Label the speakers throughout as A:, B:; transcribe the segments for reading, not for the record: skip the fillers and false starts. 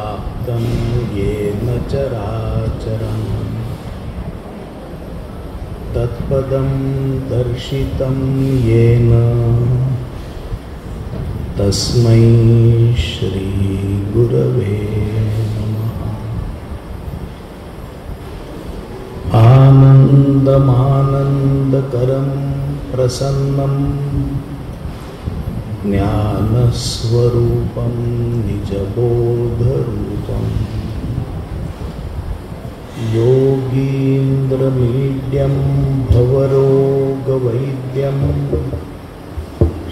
A: व्याप्तं येन चराचरं तत्पदं दर्शितं येन तस्मै श्री गुरवे नमः। आनन्दमानन्दकरं प्रसन्नं ज्ञानस्वरूपं निजबोधरूपं योगीन्द्रमीड्यं भवरोगवैद्यं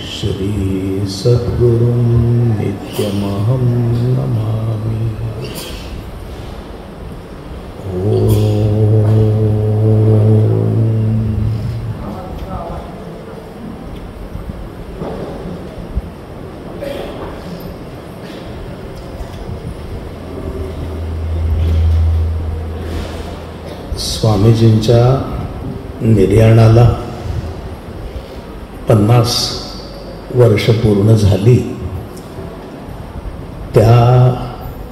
A: श्रीसद्गुरुं नित्यमहं नमामि। स्वामीजींच्या निर्याणाला 50 वर्ष पूर्ण झाली। त्या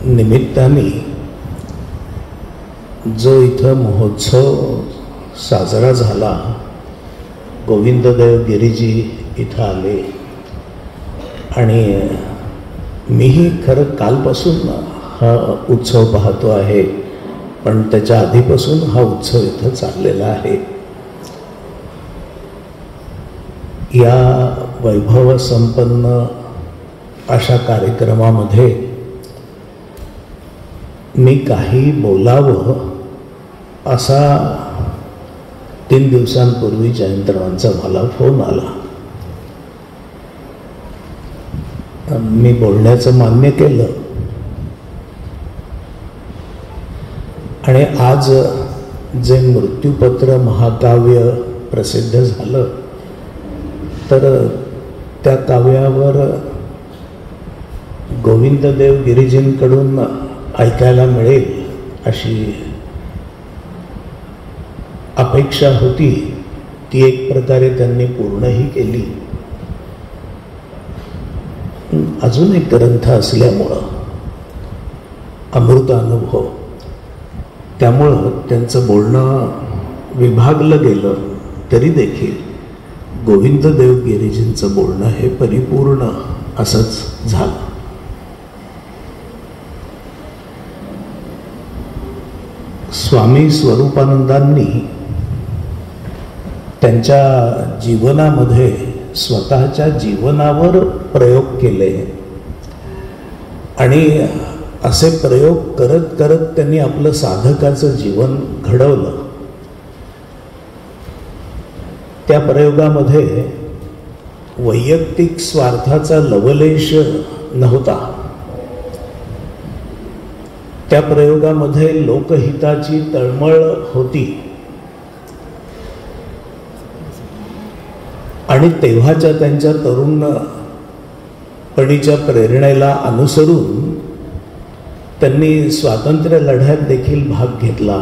A: निमित्ताने जो इथं महोत्सव साजरा झाला, गोविंददेव गिरीजी इथं आले आणि मीही खरं कालपासून हा उत्सव पाहतो आहे, पण त्याच्या आधीपासून हा उत्सव इथं चाललेला आहे। या वैभव संपन्न अशा कार्यक्रमामध्ये मी काही बोलावं असा 3 दिवसांपूर्वी जयंतरावांचा मला फोन आला। मी बोलण्याचं मान्य केलं आणि आज जे मृत्यूपत्र महाकाव्य प्रसिद्ध झालं, तर त्या काव्यावर गोविंददेव गिरीजींकडून ऐकायला मिळेल अशी अपेक्षा होती। ती एक प्रकारे त्यांनी पूर्णही केली। अजून एक ग्रंथ असल्यामुळं अमृतानुभव, त्यामुळं त्यांचं बोलणं विभागलं गेलं तरी देखील गोविंददेव गिरीजींचं बोलणं हे परिपूर्ण असंच झालं। स्वामी स्वरूपानंदांनी त्यांच्या जीवनामध्ये स्वतःच्या जीवनावर प्रयोग केले आणि असे प्रयोग करत करत त्यांनी आपलं साधकाचं जीवन घडवलं। त्या प्रयोगामध्ये वैयक्तिक स्वार्थाचा लवलेश नव्हता। त्या प्रयोगामध्ये लोकहिताची तळमळ होती आणि तेव्हाच्या त्यांच्या तरुणपणीच्या प्रेरणेला अनुसरून त्यांनी स्वातंत्र्य लढ्यात देखील भाग घेतला।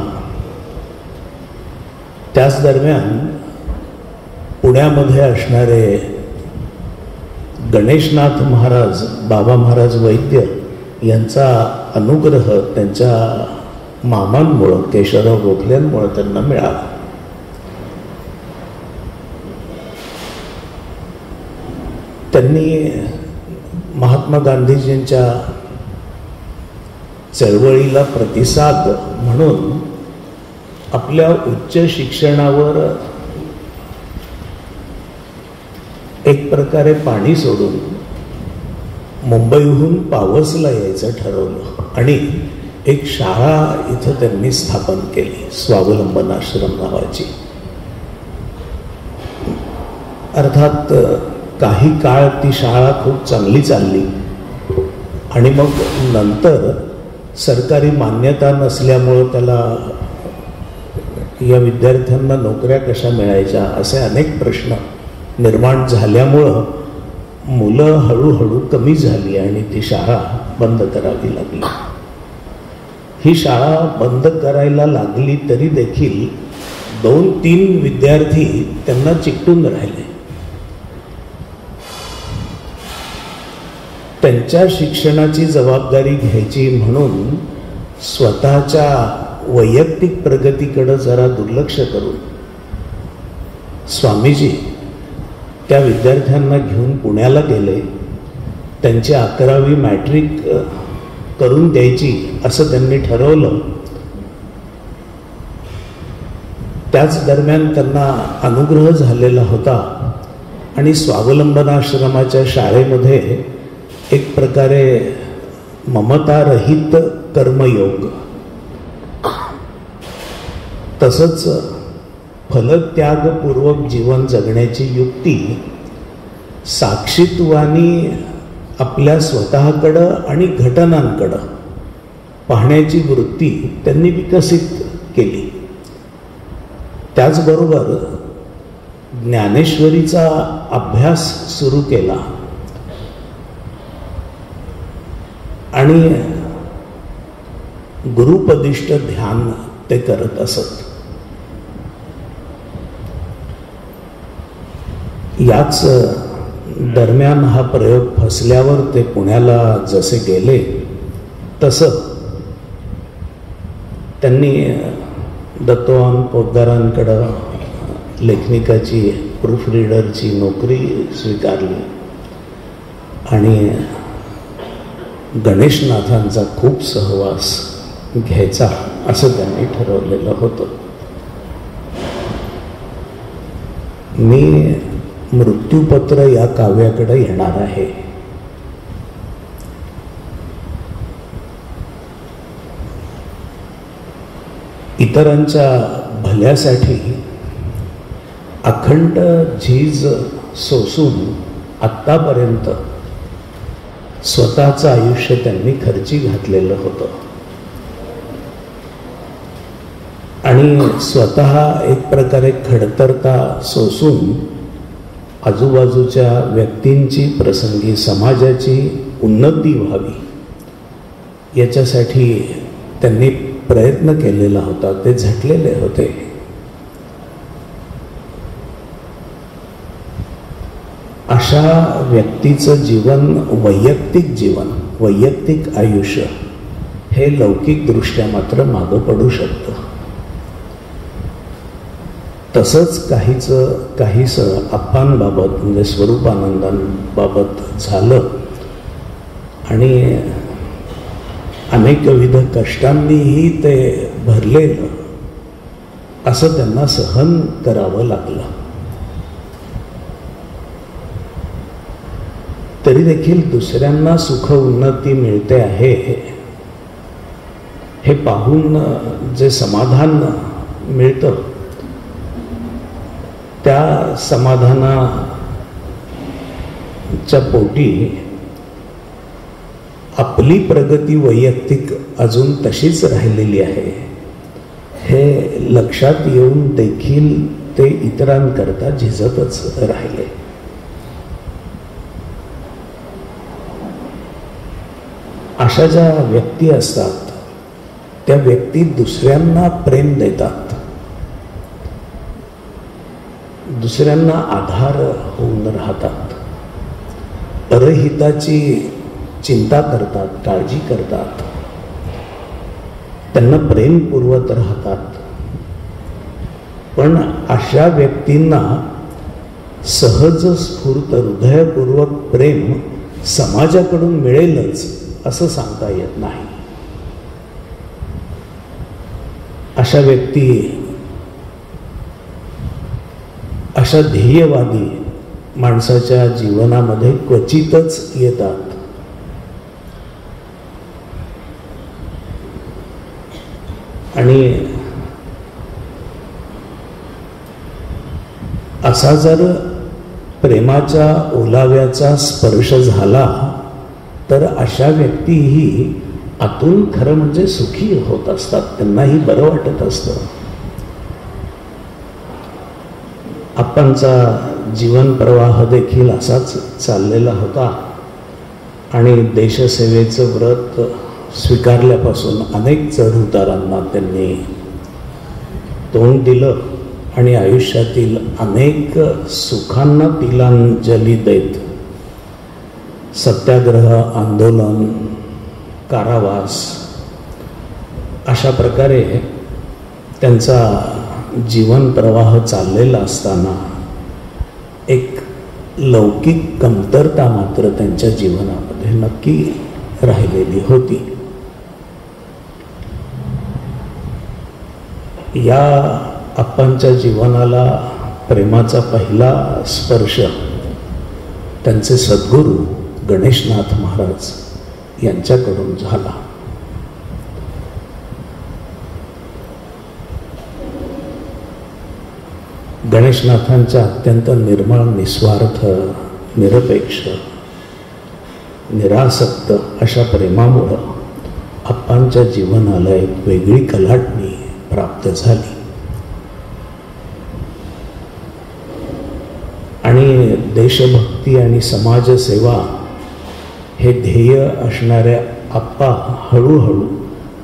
A: त्याच दरम्यान पुण्यामध्ये असणारे गणेशनाथ महाराज, बाबा महाराज वैद्य यांचा अनुग्रह त्यांच्या मामांमुळं, केशवराव गोखल्यांमुळं त्यांना मिळाला। त्यांनी महात्मा गांधीजींच्या चळवळीला प्रतिसाद म्हणून आपल्या उच्च शिक्षणावर एक प्रकारे पाणी सोडून मुंबईहून पावसला यायचं ठरवलं आणि एक शाळा इथं त्यांनी स्थापन केली, स्वावलंबन आश्रम नावाची। अर्थात काही काळ ती शाळा खूप चांगली चालली आणि मग नंतर सरकारी मान्यता नसल्यामुळं त्याला या विद्यार्थ्यांना नोकऱ्या कशा मिळायच्या असे अनेक प्रश्न निर्माण झाल्यामुळं मुलं हळूहळू कमी झाली आणि ती शाळा बंद करावी लागली। ही शाळा बंद करायला लागली तरी देखील 2-3 विद्यार्थी त्यांना चिकटून राहिले। त्यांच्या शिक्षणाची जबाबदारी घ्यायची म्हणून स्वतःच्या वैयक्तिक प्रगतीकडे जरा दुर्लक्ष करून स्वामीजी त्या विद्यार्थ्यांना घेऊन पुण्याला गेले. त्यांची 11वी मॅट्रिक करून द्यायची असं त्यांनी ठरवलं. त्याच दरम्यान त्यांना अनुग्रह झालेला होता आणि स्वावलंबनाश्रमाच्या शाळेमध्ये एक प्रकारे ममतारहित कर्मयोग, तसंच फलत्यागपूर्वक जीवन जगण्याची युक्ती साक्षीत्वानी आपल्या स्वतःकडं आणि घटनांकडं पाहण्याची वृत्ती त्यांनी विकसित केली. त्याचबरोबर ज्ञानेश्वरीचा अभ्यास सुरू केला आणि गुरुपदिष्ट ध्यान ते करत असत. याच दरम्यान हा प्रयोग फसल्यावर ते पुण्याला जसे गेले तसं त्यांनी दत्तवान पोद्दारांकडं लेखनिकाची प्रूफ रीडरची नोकरी स्वीकारली आणि गणेशनाथांचा खूप सहवास घ्यायचा असं त्यांनी ठरवलेलं होतं. मी मृत्यूपत्र या काव्याकडे येणार आहे. इतरांच्या भल्यासाठी अखंड झीज सोसून आत्तापर्यंत स्वतःचं आयुष्य त्यांनी खर्ची घातलेलं होतं आणि स्वतः एक प्रकारे खडतरता सोसून आजूबाजूच्या व्यक्तींची, प्रसंगी समाजाची उन्नती व्हावी याच्यासाठी त्यांनी प्रयत्न केलेला होता. ते झटलेले होते. अशा व्यक्तीचं जीवन, वैयक्तिक आयुष्य हे लौकिकदृष्ट्या मात्र मागं पडू शकतं. तसंच काहीसं आप्पांबाबत म्हणजे स्वरूपानंदांबाबत झालं आणि अनेकविध कष्टांनीही ते भरलेलं असं त्यांना सहन करावं लागलं. तरी देखील दुसऱ्यांना सुख उन्नती मिळते आहे हे पाहून जे समाधान मिळतं त्या समाधानाच्या पोटी आपली प्रगती वैयक्तिक अजून तशीच राहिलेली आहे हे लक्षात येऊन देखील ते इतरांकरता झिजतच राहिले. अशा ज्या व्यक्ती असतात त्या व्यक्ती दुसऱ्यांना प्रेम देतात, दुसऱ्यांना आधार होऊन राहतात, परहिताची चिंता करतात, काळजी करतात, त्यांना प्रेम पुरवत राहतात. पण अशा व्यक्तींना सहज स्फूर्त हृदयपूर्वक प्रेम समाजाकडून मिळेलच असं सांगता येत नाही. अशा व्यक्ती अशा ध्येयवादी माणसाच्या जीवनामध्ये क्वचितच येतात. आणि असा जर प्रेमाच्या ओलाव्याचा स्पर्श झाला तर अशा व्यक्तीही आतून खरं म्हणजे सुखी होत असतात, त्यांनाही बरं वाटत असतं. आप्पांचा जीवन प्रवाह देखील असाच चाललेला होता आणि देशसेवेचं व्रत स्वीकारल्यापासून अनेक चढउतारांना त्यांनी तोंड दिलं आणि आयुष्यातील अनेक सुखांना तिलांजली देत सत्याग्रह, आंदोलन, कारावास अशा प्रकारे त्यांचा जीवन प्रवाह चाललेला असताना एक लौकिक कमतरता मात्र त्यांच्या जीवनामध्ये नक्की राहिलेली होती. या आप्पांच्या जीवनाला प्रेमाचा पहिला स्पर्श त्यांचे सद्गुरू गणेशनाथ महाराज यांच्याकडून झाला. गणेशनाथांच्या अत्यंत निर्मळ, निस्वार्थ, निरपेक्ष, निरासक्त अशा प्रेमामुळं आप्पांच्या जीवनाला एक वेगळी कलाटणी प्राप्त झाली. आणि देशभक्ती आणि समाजसेवा हे ध्येय असणाऱ्या आप्पा हळूहळू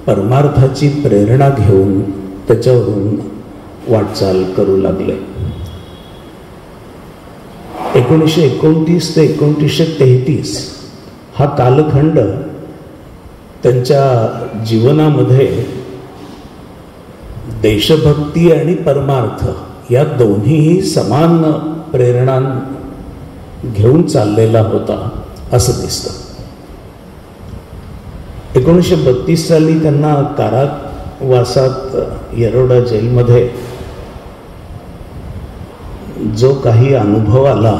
A: परमार्थाची प्रेरणा घेऊन त्याच्यावरून वाटचाल करू लागले. 1929 ते 1933 हा कालखंड त्यांच्या जीवनामध्ये देशभक्ती आणि परमार्थ या दोन्हीही समान प्रेरणा घेऊन चाललेला होता असं दिसतं. 1932 साली त्यांना कारावासात येरोडा जेलमध्ये जो काही अनुभव आला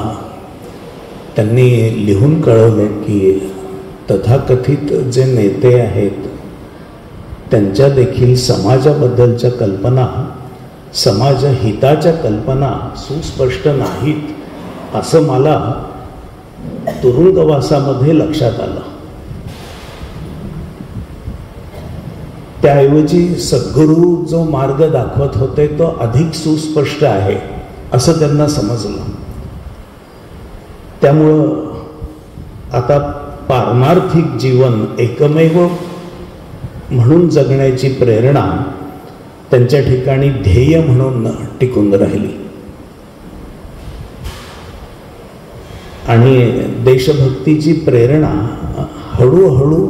A: त्यांनी लिहून कळवले की तथाकथित जे नेते आहेत त्यांच्या देखील समाजाबद्दलच्या कल्पना, समाजहिताच्या कल्पना सुस्पष्ट नाहीत असं मला तुरुंगवासामध्ये लक्षात आलं. त्याऐवजी सद्गुरू जो मार्ग दाखवत होते तो अधिक सुस्पष्ट आहे असं त्यांना समजलं. त्यामुळं आता पारमार्थिक जीवन एकमेव म्हणून जगण्याची प्रेरणा त्यांच्या ठिकाणी ध्येय म्हणून टिकून राहिली. आणि देशभक्तीची प्रेरणा हळूहळू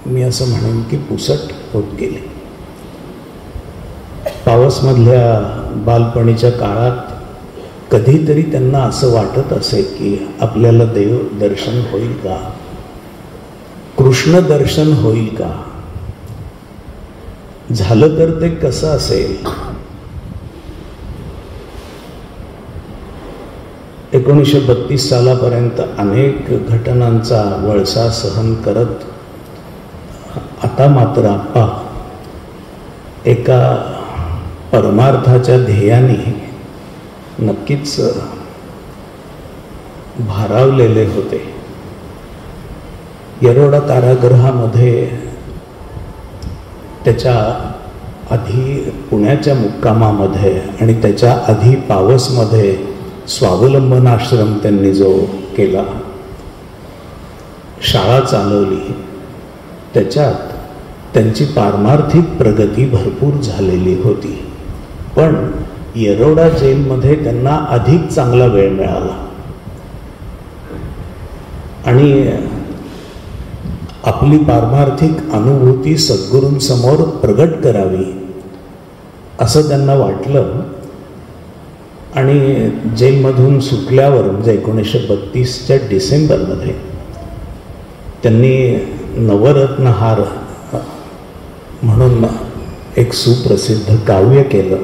A: मी असं म्हणेन की पुसट होत गेली. पावसमधल्या बालपणीच्या काळात कधीतरी त्यांना असं वाटत असे की आपल्याला देव दर्शन होईल का, कृष्ण दर्शन होईल का, झालं तर ते कसं असेल. 1932 सालापर्यंत अनेक घटनांचा वळसा सहन करत आता मात्र आप्पा एका परमार्थाच्या ध्येयाने नक्कीच भारावलेले होते. येरोडा कारागृहामध्ये त्याच्या आधी पुण्याच्या मुक्कामामध्ये आणि त्याच्या आधी पावसमध्ये स्वावलंबन आश्रम त्यांनी जो केला, शाळा चालवली, त्याच्यात त्यांची पारमार्थिक प्रगती भरपूर झालेली होती. पण येरोडा जेलमध्ये त्यांना अधिक चांगला वेळ मिळाला आणि आपली पारमार्थिक अनुभूती सद्गुरूंसमोर प्रगट करावी असं त्यांना वाटलं. आणि जेलमधून सुटल्यावर म्हणजे 1932च्या डिसेंबरमध्ये त्यांनी नवरत्नहार म्हणून एक सुप्रसिद्ध काव्य केलं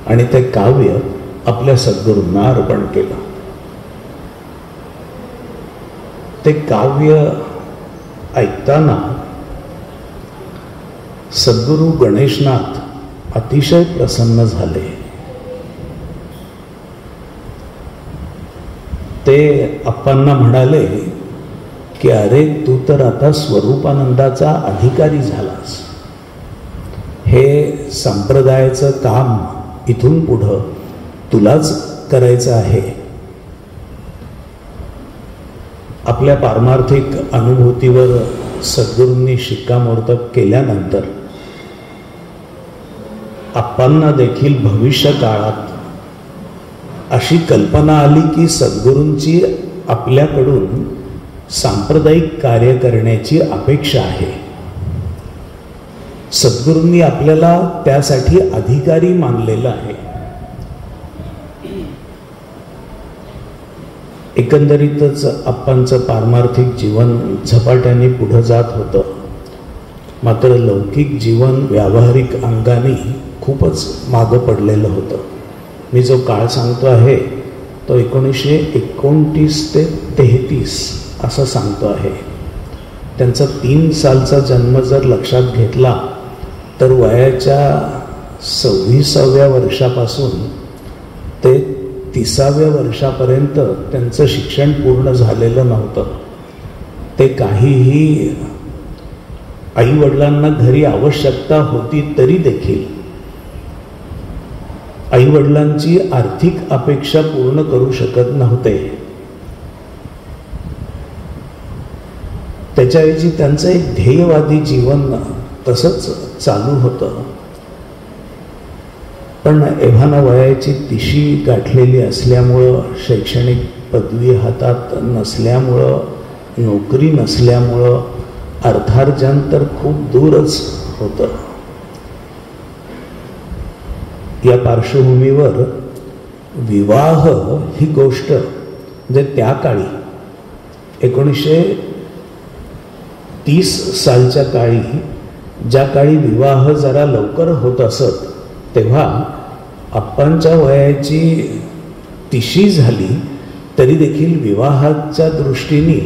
A: आणि ते काव्य आपल्या सद्गुरूंना अर्पण केलं. ते काव्य ऐकताना सद्गुरू गणेशनाथ अतिशय प्रसन्न झाले. ते आप्पांना म्हणाले की अरे तू तर आता स्वरूपानंदाचा अधिकारी झालास, हे संप्रदायाचं काम इथून पुढं तुलाच करायचं आहे. आपल्या पारमार्थिक अनुभूतीवर सद्गुरूंनी शिक्कामोर्तब केल्यानंतर आप्पांना देखील भविष्य काळात अशी कल्पना आली की सद्गुरूंची आपल्याकडून सांप्रदायिक कार्य करण्याची अपेक्षा आहे. सद्गुरूंनी आपल्याला त्यासाठी अधिकारी मानलेलं आहे. एकंदरीतच आप्पांचं पारमार्थिक जीवन झपाट्याने पुढे जात होतं. मात्र लौकिक जीवन व्यावहारिक अंगाने खूपच मागं पडलेलं होतं. मी जो काळ सांगतो आहे तो 1929 ते 33 असं सांगतो आहे. त्यांचा 3 सालचा जन्म जर लक्षात घेतला तर वयाच्या 26व्या वर्षापासून ते 30व्या वर्षापर्यंत त्यांचं शिक्षण पूर्ण झालेलं नव्हतं. ते काहीही आईवडिलांना घरी आवश्यकता होती तरी देखील आईवडिलांची आर्थिक अपेक्षा पूर्ण करू शकत नव्हते. त्याच्याऐवजी त्यांचं एक ध्येयवादी जीवन तसंच चालू होतं. पण एव्हाना वयाची 30 गाठलेली असल्यामुळं, शैक्षणिक पदवी हातात नसल्यामुळं, नोकरी नसल्यामुळं अर्थार्जन तर खूप दूरच होतं. या पार्श्वभूमीवर विवाह ही गोष्ट म्हणजे त्या काळी 1930 सालच्या काळी, ज्या काळी विवाह जरा लवकर होत असत, तेव्हा आप्पांच्या वयाची 30 झाली तरी देखील विवाहाच्या दृष्टीने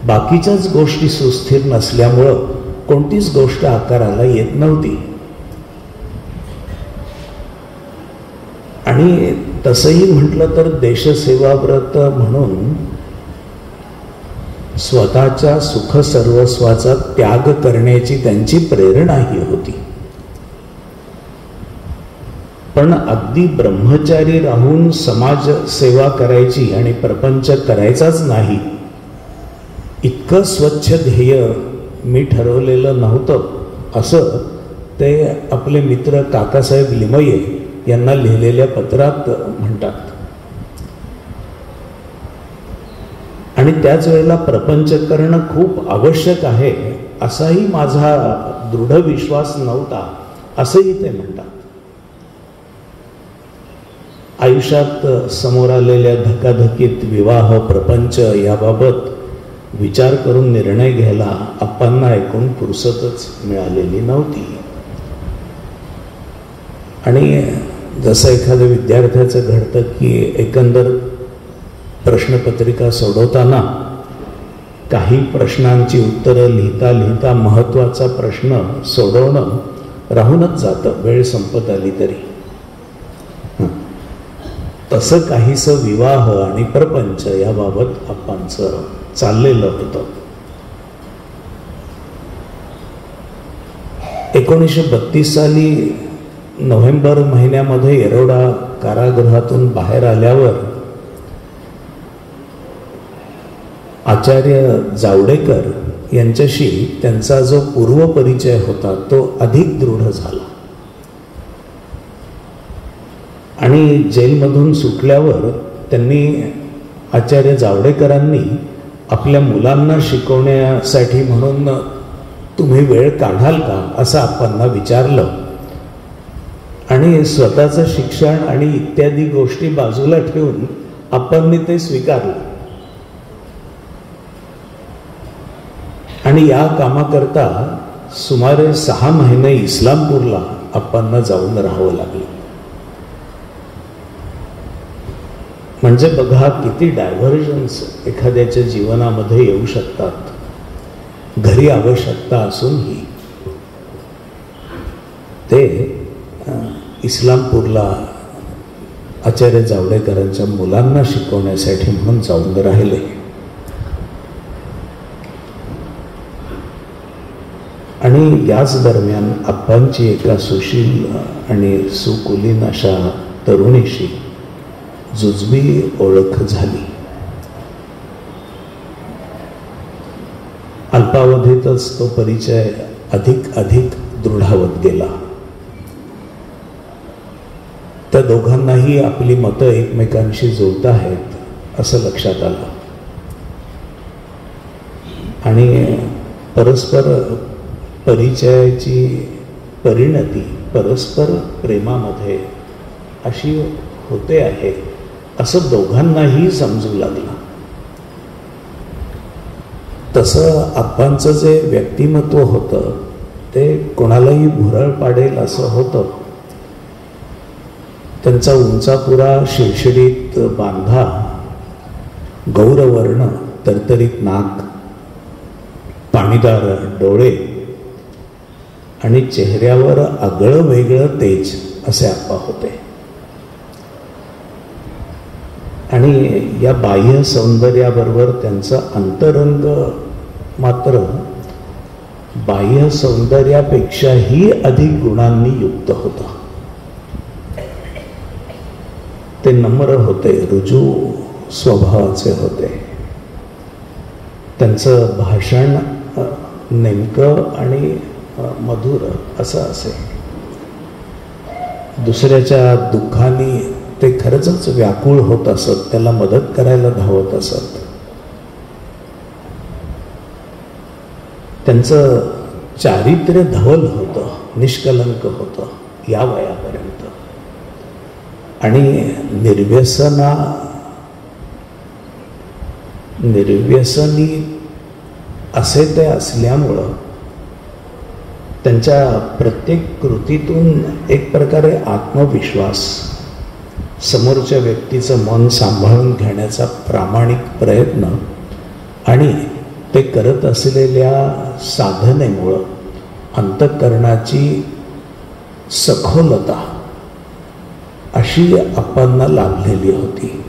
A: बाकीच्याच गोष्टी सुस्थिर नसल्यामुळं कोणतीच गोष्ट आकाराला येत नव्हती. आणि तसंही म्हटलं तर देशसेवाव्रत म्हणून स्वतःच्या सुख सर्वस्वाचा त्याग करण्याची त्यांची प्रेरणाही होती. पण अगदी ब्रह्मचारी राहून समाज सेवा करायची आणि प्रपंच करायचाच नाही इतकं स्वच्छ ध्येय मी ठरवलेलं नव्हतं, असं ते आपले मित्र काकासाहेब लिमये यांना लिहिलेल्या पत्रात म्हणतात. आणि त्याच वेळेला प्रपंच करणं खूप आवश्यक आहे असाही माझा दृढ विश्वास नव्हता, असंही ते म्हणतात. आयुष्यात समोर आलेल्या धकाधकीत विवाह प्रपंच याबाबत विचार करून निर्णय घ्यायला आप्पांना ऐकून फुरसतच मिळालेली नव्हती. आणि जसं एखाद्या विद्यार्थ्याचं घडतं की एकंदर प्रश्नपत्रिका सोडवताना काही प्रश्नांची उत्तरं लिहिता लिहिता महत्त्वाचा प्रश्न सोडवणं राहूनच जातं, वेळ संपत आली तरी. तसं काहीसं विवाह आणि प्रपंच याबाबत आप्पांचं चाललेलं होतं. 1932 साली नोव्हेंबर महिन्यामध्ये येरवडा कारागृहातून बाहेर आल्यावर आचार्य जावडेकर यांच्याशी त्यांचा जो पूर्वपरिचय होता तो अधिक दृढ झाला. आणि जेलमधून सुटल्यावर त्यांनी आचार्य जावडेकरांनी आपल्या मुलांना शिकवण्यासाठी म्हणून तुम्ही वेळ काढाल का असं आप्पांना विचारलं. आणि स्वतःचं शिक्षण आणि इत्यादी गोष्टी बाजूला ठेवून आप्पांनी ते स्वीकारलं. आणि या कामाकरता सुमारे 6 महिने इस्लामपूरला आप्पांना जाऊन राहावं लागलं. म्हणजे बघा किती डायव्हर्जन्स एखाद्याच्या जीवनामध्ये येऊ शकतात, घरी आवश्यकता असूनही. ते इस्लामपूरला आचार्य जावडेकरांच्या मुलांना शिकवण्यासाठी म्हणून जाऊन राहिले. आणि याच दरम्यान आप्पांची एका सुशील आणि सुकुलीन अशा तरुणीशी जुजबी ओळख झाली. अल्पावधीतच तो परिचय अधिक दृढावत गेला. त्या दोघांनाही आपली मतं एकमेकांशी जुळत आहेत असं लक्षात आलं. आणि परस्पर परिचयाची परिणती परस्पर प्रेमामध्ये अशी होते आहे असं दोघांनाही समजू लागलं. तसं आप्पांचं जे व्यक्तिमत्व होतं ते कोणालाही भुरळ पाडेल असं होतं. त्यांचा उंचापुरा शिडशिडीत बांधा, गौरवर्ण तरतरीत नाक, पाणीदार डोळे आणि चेहऱ्यावर आगळं वेगळं तेज असे आप्पा होते. आणि या बाह्य सौंदर्याबरोबर त्यांचं अंतरंग मात्र बाह्य सौंदर्यापेक्षाही अधिक गुणांनी युक्त होतं. ते नम्र होते, रुजू स्वभावाचे होते. त्यांचं भाषण नेमकं आणि मधुर असं असे. दुसऱ्याच्या दुःखाने ते खरंच व्याकुळ होत असत, त्याला मदत करायला धावत असत. त्यांचं चारित्र्य धवल होतं, निष्कलंक होतं या वयापर्यंत. आणि निर्व्यसनी असे ते असल्यामुळं त्यांच्या प्रत्येक कृतीतून एक प्रकारे आत्मविश्वास, समोरच्या व्यक्तीचं मन सांभाळून घेण्याचा प्रामाणिक प्रयत्न आणि ते करत असलेल्या साधनेमुळं अंतःकरणाची सखोलता अशी आप्पांना लाभलेली होती.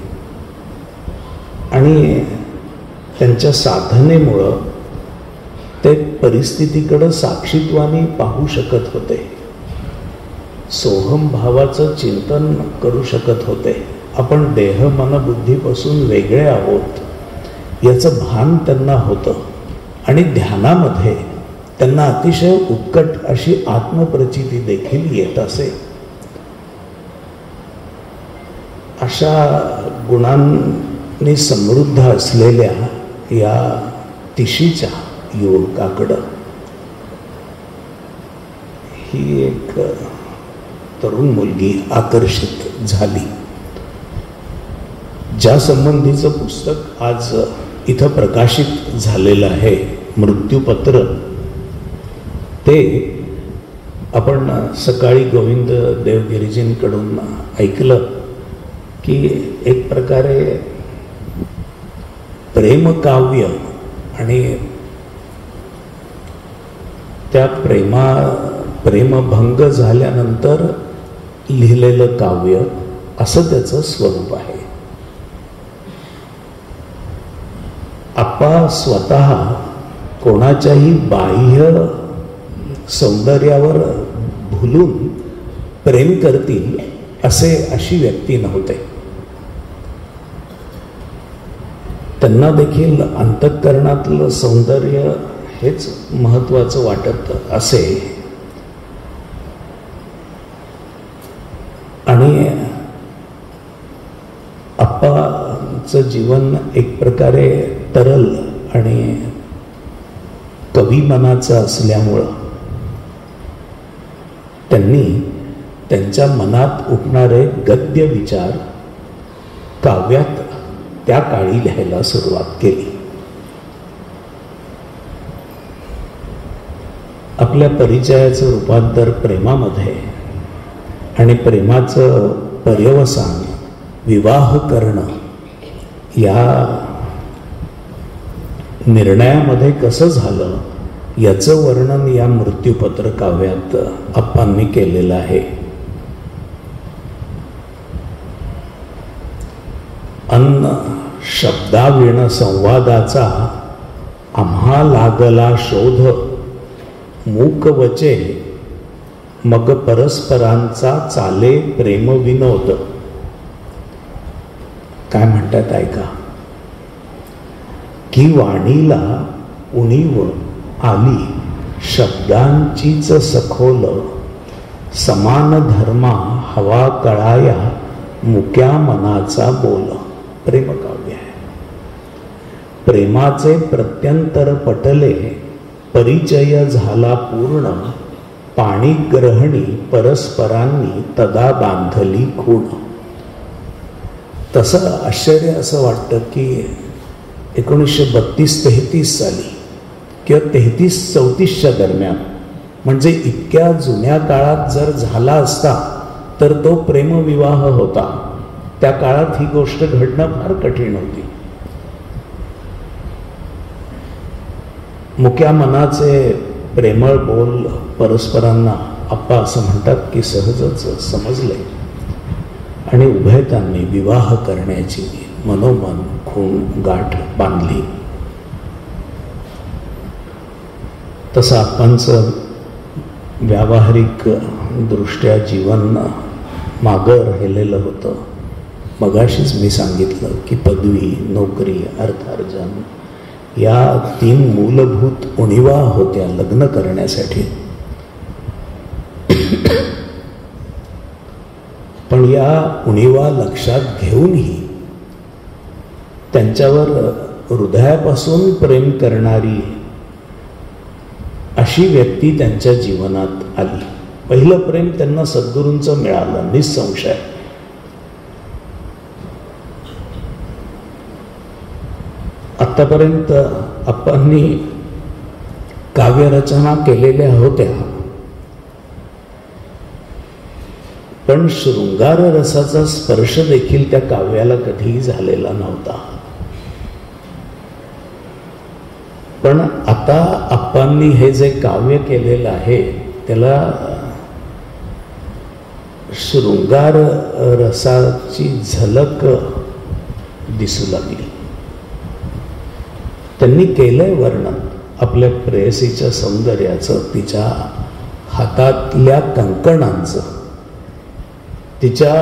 A: आणि त्यांच्या साधनेमुळं ते परिस्थितीकडं साक्षीत्वाने पाहू शकत होते. सोहम भावाचं चिंतन करू शकत होते. आपण देह मन बुद्धीपासून वेगळे आहोत याचं भान त्यांना होतं. आणि ध्यानामध्ये त्यांना अतिशय उत्कट अशी आत्मप्रचिती देखील येत असे. अशा गुणांनी समृद्ध असलेल्या या तिशीच्या युवकाकडं ही एक तरुण मुलगी आकर्षित झाली. ज्या संबंधीचं पुस्तक आज इथं प्रकाशित झालेलं आहे, मृत्यूपत्र, ते आपण सकाळी गोविंद देवगिरीजींकडून ऐकलं की एक प्रकारे प्रेमकाव्य आणि त्या प्रेमभंग झाल्यानंतर लिहिलेलं काव्य असं त्याचं स्वरूप आहे. आप्पा स्वतः कोणाच्याही बाह्य सौंदर्यावर भुलून प्रेम करतील अशी व्यक्ती नव्हते. त्यांना देखील अंतःकरणातलं सौंदर्य हेच महत्त्वाचं वाटत असे. आणि आप्पाचं जीवन एक प्रकारे तरल आणि कवी मनाचं असल्यामुळं त्यांनी त्यांच्या मनात उठणारे गद्य विचार काव्यात त्या काळी लिहायला सुरुवात केली. आपल्या परिचयाचं रूपांतर प्रेमामध्ये आणि प्रेमाचं पर्यवसान विवाह करणं या निर्णयामध्ये कसं झालं याचं वर्णन या मृत्यूपत्र काव्यात आप्पांनी केलेलं आहे. अन्न शब्दाविण संवादाचा आम्हा लागला शोध, मूक वचे मग परस्परांचा चाले प्रेम विनोद. काय म्हणतात ऐका. की वाणीला उणीव आली शब्दांचीच सखोल, समान धर्मा हवा कळाया मुक्या मनाचा बोल. प्रेमकाव्य आहे. प्रेमाचे प्रत्यंतर पटले, परिचय झाला पूर्ण, पाणी ग्रहणी परस्परांनी तदा बांधली खूण. तसं आश्चर्य असं वाटतं की 1932-33 साली किंवा 33-34च्या दरम्यान, म्हणजे इतक्या जुन्या काळात जर झाला असता तर तो प्रेमविवाह होता. त्या काळात ही गोष्ट घडणं फार कठीण होती. मुक्या मनाचे प्रेमळ बोल परस्परांना आप्पा असं म्हणतात की सहजच समजले आणि उभयतांनी विवाह करण्याची मनोमन खूण गाठ बांधली. तसं आप्पांचं व्यावहारिक दृष्ट्या जीवन मागं राहिलेलं होतं. मगाशीच मी सांगितलं की पदवी, नोकरी, अर्थार्जन या 3 मूलभूत उणिवा होत्या लग्न करण्यासाठी. पण या उणिवा लक्षात घेऊनही त्यांच्यावर हृदयापासून प्रेम करणारी अशी व्यक्ती त्यांच्या जीवनात आली. पहिलं प्रेम त्यांना सद्गुरूंचं मिळालं निसंशय. आतापर्यंत आप्पांनी काव्यरचना केलेल्या होत्या, पण शृंगार रसाचा स्पर्श देखील त्या काव्याला कधीही झालेला नव्हता. पण आता आप्पांनी हे जे काव्य केलेलं आहे त्याला शृंगार रसाची झलक दिसू लागली. त्यांनी केलंय वर्णन आपल्या प्रेयसीच्या सौंदर्याचं, तिच्या हातातल्या कंकणांचं, तिच्या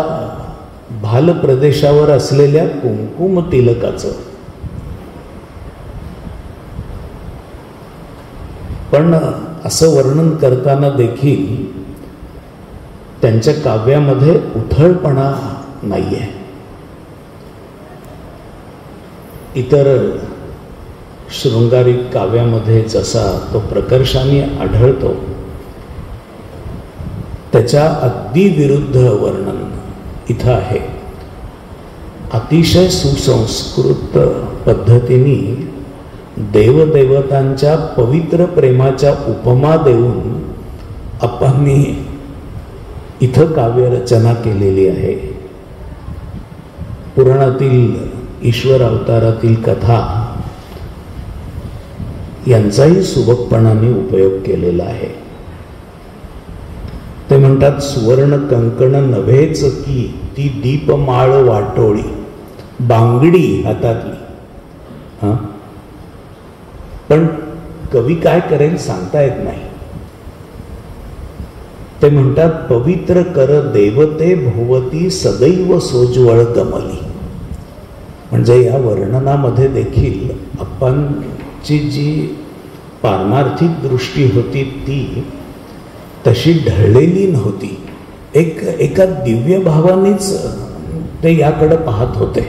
A: भाल प्रदेशावर असलेल्या कुंकुम तिलकाचं. पण असं वर्णन करताना देखील त्यांच्या काव्यामध्ये उथळपणा नाहीये. इतर शृंगारिक काव्यामध्ये जसा तो प्रकर्षाने आढळतो त्याच्या अगदी विरुद्ध वर्णन इथं आहे. अतिशय सुसंस्कृत पद्धतीने देवदेवतांच्या पवित्र प्रेमाच्या उपमा देऊन आप्पांनी इथं काव्यरचना केलेली आहे. पुराणातील ईश्वर अवतारातील कथा यांचाही सुबकपणाने उपयोग केलेला आहे. ते म्हणतात, सुवर्ण कंकण नव्हेच की ती दीपमाळ वाटोळी, बांगडी हातातली. पण कवी काय करेल सांगता येत नाही. ते म्हणतात, पवित्र कर देवते भोवती सदैव सोज्वळ गमली. म्हणजे या वर्णनामध्ये देखील आप्पांची जी पारमार्थिक दृष्टी होती ती तशी ढळलेली नव्हती. एका दिव्य भावानेच ते याकडे पाहत होते.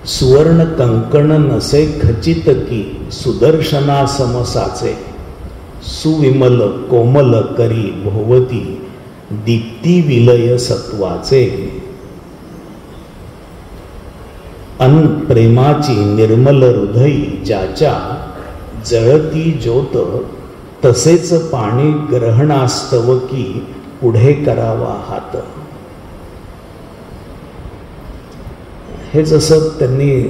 A: सुवर्ण कंकण नसे खचित की सुदर्शना समसाचे, सुविमल कोमल करी भोवती दीप्ती विलय सत्वाचे. अन प्रेमाची निर्मल हृदयी ज्याच्या जळती ज्योत, तसेच पाणी ग्रहणास्तव की पुढे करावा हात. हे जसं त्यांनी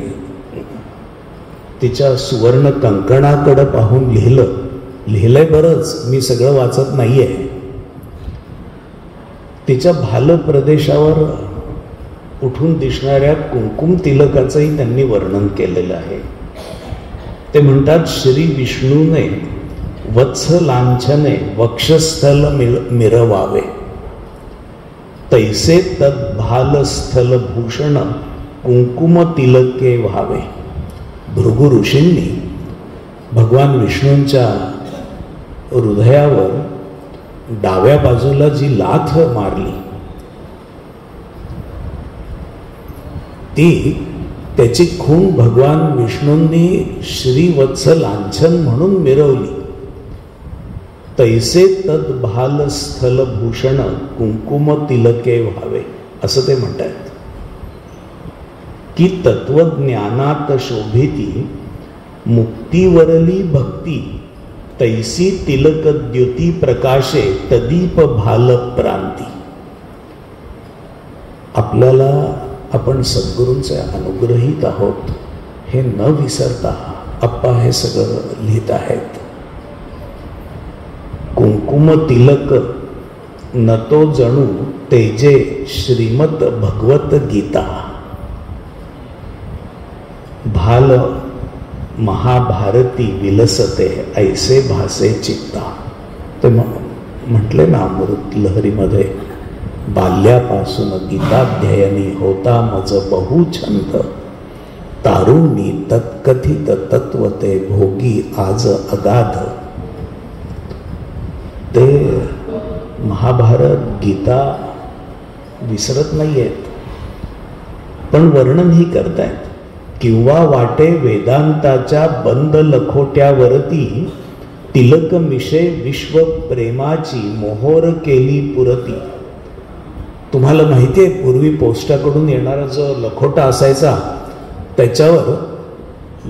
A: तिच्या सुवर्ण कंकणाकडे पाहून लिहिलंय बरंच, मी सगळं वाचत नाहीये. तिच्या भाल प्रदेशावर उठून दिसणाऱ्या कुंकुम तिलकाचंही त्यांनी वर्णन केलेलं आहे. ते म्हणतात, श्री विष्णूने वत्स लांछने वक्षस्थल मिरवावे, तैसे तद्भालस्थल भूषण कुंकुम तिलके व्हावे. भृगु ऋषींनी भगवान विष्णूंच्या हृदयावर डाव्या बाजूला जी लाथ मारली ती त्याची खूण भगवान विष्णूंनी श्रीवत्स लांछन म्हणून मिरवली. तैसे तद भाल स्थल भूषण कुंकुम तिलके व्हावे असं ते म्हणतात की तत्वज्ञानात शोभिती मुक्तीवरली भक्ती तैसी तिलक द्युती प्रकाशे तदीप भाल प्रांती. आपल्याला आपण सद्गुरूंचे अनुग्रहित आहोत हे न विसरता आप्पा हे सगळं लिहित आहेत. कुंकुम तिलक न तो जणू तेजे श्रीमद भगवत गीता. भाल महाभारती विलसते ऐसे भासे चित्ता. ते म्हटले ना अमृत लहरीमध्ये, बाल्यापासून गीताध्ययनी होता मज बहु छंद, तारुणी तत्कथित तत्व ते भोगी आज अगाध. ते महाभारत गीता विसरत नाही आहेत, पण वर्णनही करतायत. किंवा वाटे वेदांताच्या बंद लखोट्यावरती तिलक मिशे विश्व प्रेमाची मोहोर केली पुरती. तुम्हाला माहिती आहे पूर्वी पोस्टाकडून येणारा जो लखोटा असायचा त्याच्यावर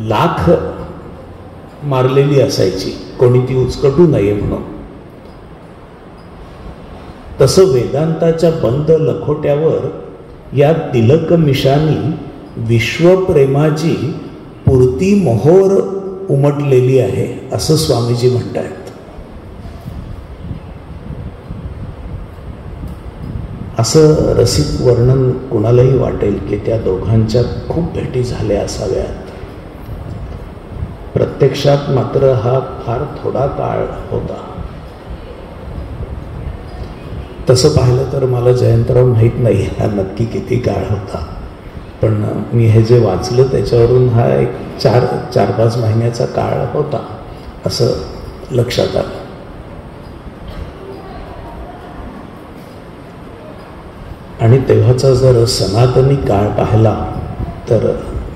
A: लाख मारलेली असायची, कोणी ती उचकटू नये म्हणून. तसं वेदांताच्या बंद लखोट्यावर या तिलक मिशानी विश्वप्रेमाची पुरती मोहोर उमटलेली आहे असं स्वामीजी म्हणतात. असं रसिक वर्णन कुणालाही वाटेल की त्या दोघांच्या खूप भेटी झाल्या असाव्यात. प्रत्यक्षात मात्र हा फार थोडा काळ होता. तसं पाहिलं तर मला जयंतराव माहीत नाही हा नक्की किती काळ होता, पण मी हे जे वाचलं त्याच्यावरून हा एक 4-5 महिन्याचा काळ होता असं लक्षात आलं. आणि तेव्हाचा जर सनातनी काळ पाहिला तर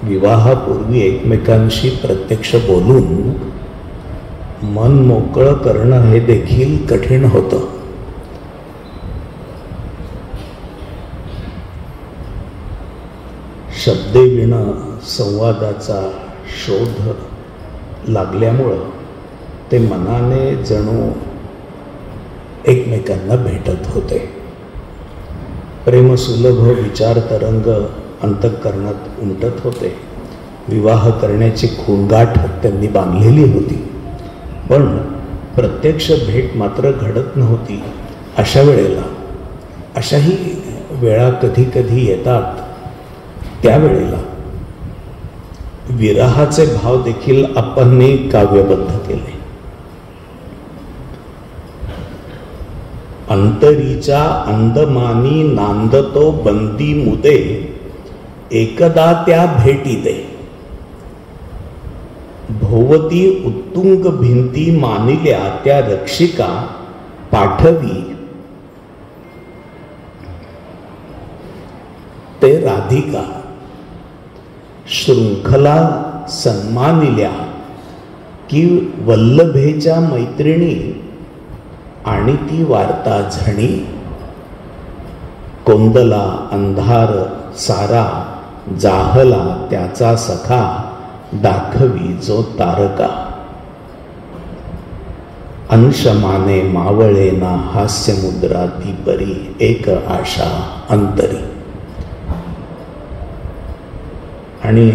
A: विवाहापूर्वी एकमेकांशी प्रत्यक्ष बोलून मन मोकळं करणं हे देखील कठीण होतं. शब्देविण संवादाचा शोध लागल्यामुळं ते मनाने जणू एकमेकांना भेटत होते. प्रेमसुलभ विचार तरंग अंतःकरणात उमटत होते. विवाह करण्याची खूणगाठ त्यांनी बांधलेली होती, पण प्रत्यक्ष भेट मात्र घडत नव्हती. अशा वेळेला अशाही वेळा कधी कधी येतात. त्यावेळेला विरहाचे भाव देखील आपण काव्यबद्ध केले. अंतरीच्या अंदमानी नांदतो बंदी मुदे, एकदा त्या भेटी दे. भोवती उत्तुंग भिंती मानिल्या त्या रक्षिका पाठवी ते राधिका. शृंखला सन्मानिल्या की वल्लभेच्या मैत्रिणी, आणि ती वार्ता झणी. कोंदला अंधार सारा, जाहला त्याचा सखा, दाखवी जो तारका. अंशमाने मावळे ना हास्यमुद्रा ती परी, एक आशा अंतरी. आणि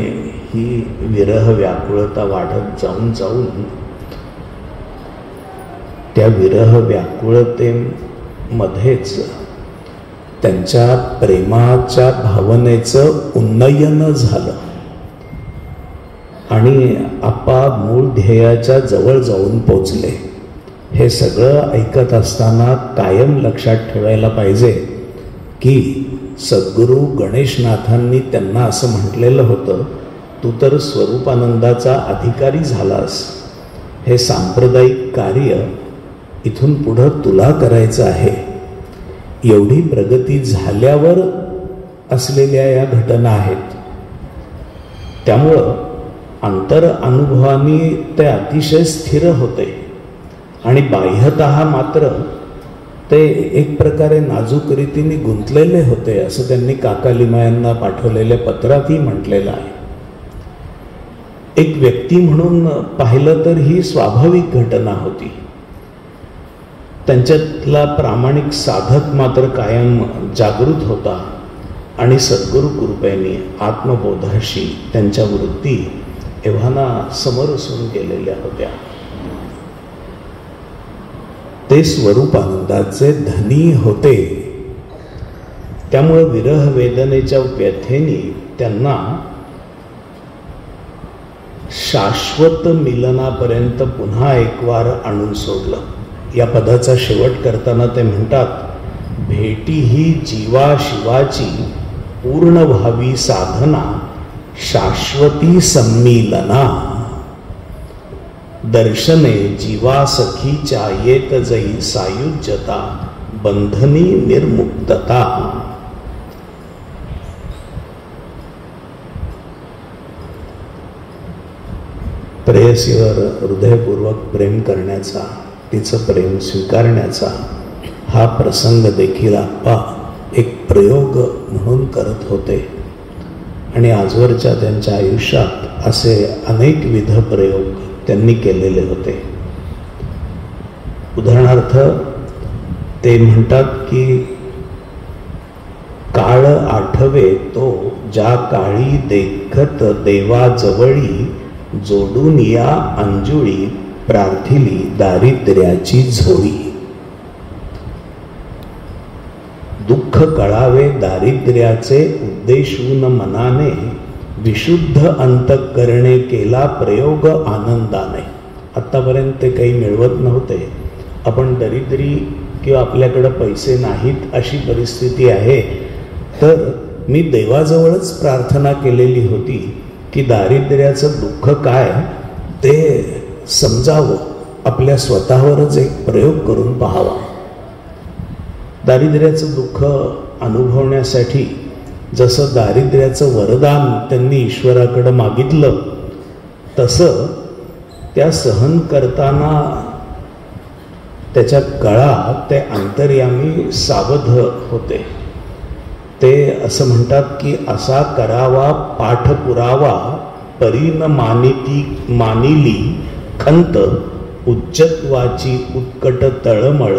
A: ही विरह व्याकुळता वाढत जाऊन जाऊन त्या विरह व्याकुळतेमध्येच त्यांच्या प्रेमाच्या भावनेचं उन्नयन झालं आणि आप्पा मूळ ध्येयाच्या जवळ जाऊन पोचले. हे सगळं ऐकत असताना कायम लक्षात ठेवायला पाहिजे की सद्गुरू गणेशनाथांनी त्यांना असं म्हटलेलं होतं, तू तर स्वरूपानंदाचा अधिकारी झालास, हे सांप्रदायिक कार्य इथून पुढं तुला करायचं आहे. एवढी प्रगती झाल्यावर असलेल्या या घटना आहेत. त्यामुळं अंतर अनुभवानी ते अतिशय स्थिर होते आणि बाह्यतः मात्र ते एक प्रकारे नाजूक रीतीने गुंतलेले होते, असं त्यांनी काका लिमा यांना पाठवलेल्या पत्रातही म्हटलेलं आहे. एक व्यक्ती म्हणून पाहिलं तर ही स्वाभाविक घटना होती. त्यांच्यातला प्रामाणिक साधक मात्र कायम जागृत होता आणि सद्गुरु कृपेने आत्मबोधाशी त्यांच्या वृत्ती एव्हाना समरसून गेलेल्या होत्या. ते स्वरूपानंदाचे धनी होते. त्यामुळे विरह वेदनेच्या व्यथेने त्यांना शाश्वत मिलनापर्यंत पुन्हा एक वार आणून सोडलं. या पदाचा शेवट करताना ते म्हणतात, भेटी ही जीवा शिवाची पूर्ण व्हावी साधना, शाश्वती संमिलना. दर्शने जीवा सखीच्या येत जई सायुज्यता, बंधनी निर्मुक्तता. प्रेयसीवर हृदयपूर्वक प्रेम करण्याचा, तिचं प्रेम स्वीकारण्याचा हा प्रसंग देखील आप्पा एक प्रयोग म्हणून करत होते आणि आजवरच्या त्यांच्या आयुष्यात असे अनेकविध प्रयोग त्यांनी केलेले होते. उदाहरणार्थ ते म्हणतात की काळ आठवे तो ज्या काळी देखत देवाजवळी, जोडून या अंजुळी प्रार्थिली दारिद्र्याची झोळी. दुःख कळावे दारिद्र्याचे उद्देशून मनाने, विशुद्ध अंतःकरणे केला प्रयोग आनंदाने. आत्तापर्यंत ते काही मिळवत नव्हते. आपण दरिद्री किंवा आपल्याकडं पैसे नाहीत अशी परिस्थिती आहे, तर मी देवाजवळच प्रार्थना केलेली होती की दारिद्र्याचं दुःख काय ते समजावं, आपल्या स्वतःवरच एक प्रयोग करून पाहावा. दारिद्र्याचं दुःख अनुभवण्यासाठी जसं दारिद्र्याचं वरदान त्यांनी ईश्वराकडं मागितलं, तसं त्या सहन करताना त्याच्या कळा ते अंतर्यामी सावध होते. ते असं म्हणतात की असा करावा पाठ पुरावा, परीन मानिली खंत, उच्चत्वाची उत्कट तळमळ,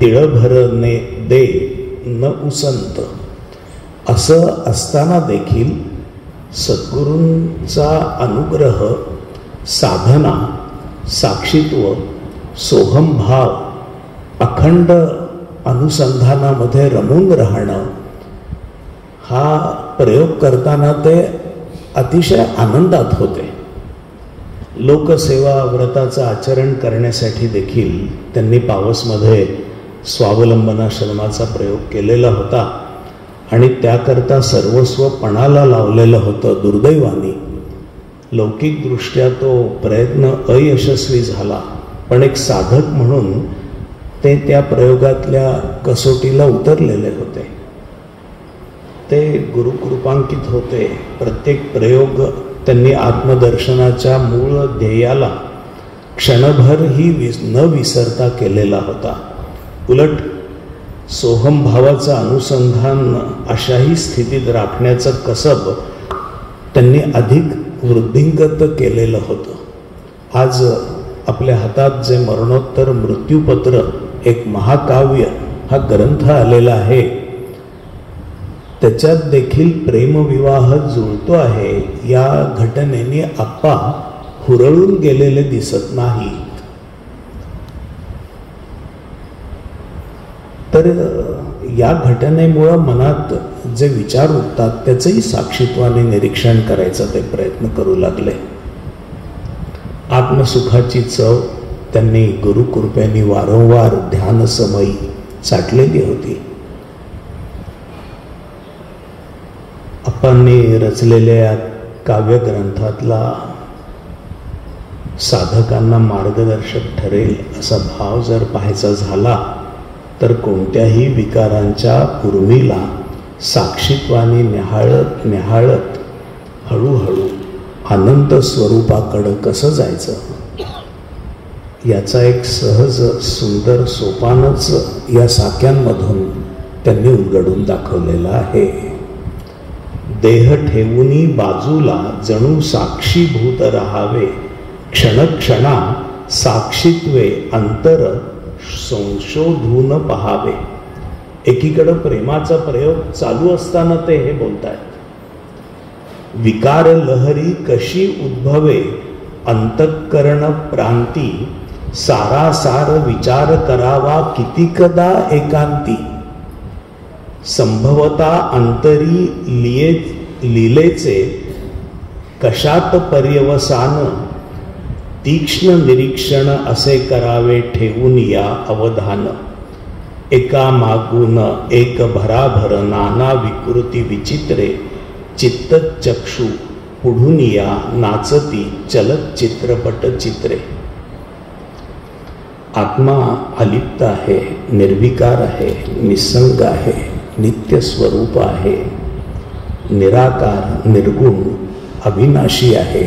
A: तिळभरने दे न उसंत. असं असताना देखील सद्गुरूंचा अनुग्रह, साधना, साक्षीत्व, सोहमभाव, अखंड अनुसंधानामध्ये रमून राहणं, हा प्रयोग करताना ते अतिशय आनंदात होते. लोकसेवा व्रताचं आचरण करण्यासाठी देखील त्यांनी पावसमध्ये स्वावलंबनाश्रमाचा प्रयोग केलेला होता आणि त्याकरता सर्वस्व पणाला लावलेलं होतं. दुर्दैवाने लौकिकदृष्ट्या तो प्रयत्न अयशस्वी झाला, पण एक साधक म्हणून ते त्या प्रयोगातल्या कसोटीला उतरलेले होते. ते गुरुकृपांकित होते. प्रत्येक प्रयोग त्यांनी आत्मदर्शनाच्या मूळ ध्येयाला क्षणभरही न विसरता केलेला होता. उलट सोहमभावाचं अनुसंधान अशाही स्थितीत राखण्याचं कसब त्यांनी अधिक वृद्धिंगत केलेलं होतं. आज आपल्या हातात जे मरणोत्तर मृत्यूपत्र, एक महाकाव्य हा ग्रंथ आलेला आहे, त्याच्यात देखील प्रेमविवाह जुळतो आहे. या घटनेने आप्पा हुरळून गेलेले दिसत नाहीत. तर या घटनेमुळं मनात जे विचार उठतात त्याचंही साक्षीत्वाने निरीक्षण करायचं ते प्रयत्न करू लागले. आत्मसुखाची चव त्यांनी गुरुकृपेने वारंवार ध्यानसमयी चाटलेली होती. आप्पांनी रचलेल्या काव्यग्रंथातला साधकांना मार्गदर्शक ठरेल असा भाव जर पाहायचा झाला तर कोणत्याही विकारांच्या उर्मीला साक्षीत्वाने न्याहाळत न्याहाळत हळूहळू अनंत स्वरूपाकडं कसं जायचं, याचा एक सहज सुंदर सोपानच या साक्यांमधून त्यांनी उलगडून दाखवलेलं आहे. देह ठेवूनी बाजूला जणू साक्षीभूत राहावे, क्षणक्षणा साक्षीत्वे अंतर संशोधून पहावे. एकीकडं प्रेमाचा प्रयोग चालू असताना ते हे बोलतायत. विकार लहरी कशी उद्भवे अंतःकरण प्रांती, सारासार विचार करावा कितीकदा एकांती. संभवता अंतरी लीलेचे कशात पर्यवसान, तीक्ष्ण निरीक्षण असे करावे ठेवून या अवधान. एका मागून एक भराभर नाना विकृती विचित्रे, चित्तचक्षु पुढून या नाचती चलत चित्रपट चित्रे. आत्मा अलिप्त आहे, निर्विकार आहे, निसंग आहे, नित्य स्वरूप आहे, निराकार निर्गुण अविनाशी आहे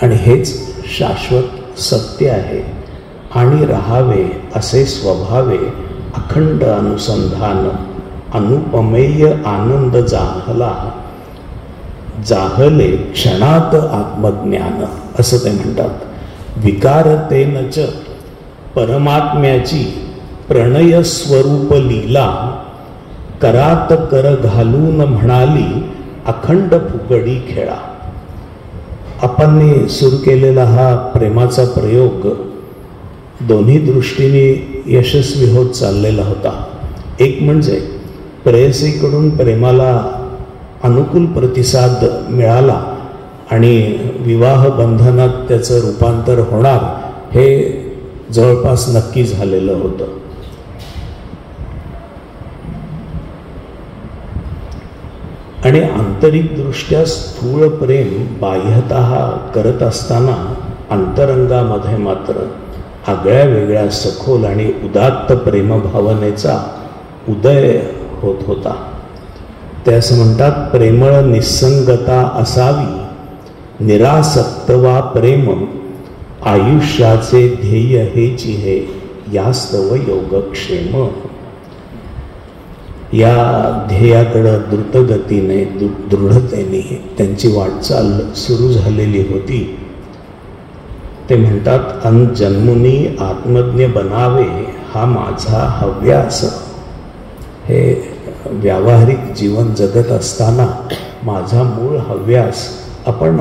A: आणि हेच शाश्वत सत्य आहे. आणि राहावे असे स्वभावे अखंड अनुसंधान, अनुपमेय आनंद जाहले क्षणात आत्मज्ञान, असं ते म्हणतात. विकारतेनच परमात्म्याची प्रणय स्वरूप लीला, करात कर घालून म्हणाली अखंड फुगडी खेळा. आपण सुरू केलेला हा प्रेमाचा प्रयोग दोन्ही दृष्टीने यशस्वी होत चाललेला होता. एक म्हणजे प्रेयसीकडून प्रेमाला अनुकूल प्रतिसाद मिळाला आणि विवाह बंधनात त्याचं रूपांतर होणार हे जवळपास नक्की झालेलं होतं. आणि आंतरिकदृष्ट्या स्थूळ प्रेम बाह्यतः करत असताना अंतरंगामध्ये मात्र आगळ्या वेगळ्या सखोल आणि उदात्त प्रेमभावनेचा उदय होत होता. ते असं म्हणतात, प्रेमळ निसंगता असावी, निरासक्त वा प्रेम, आयुष्याचे ध्येय हेची हे, यास्तव योगक्षेम. या ध्येयाकडं द्रुतगतीने दृढतेने त्यांची वाटचाल सुरू झालेली होती. ते म्हणतात, जन्मुनी आत्मज्ञ बनावे हा माझा हव्यास. हे व्यावहारिक जीवन जगत असताना माझा मूळ हव्यास आपण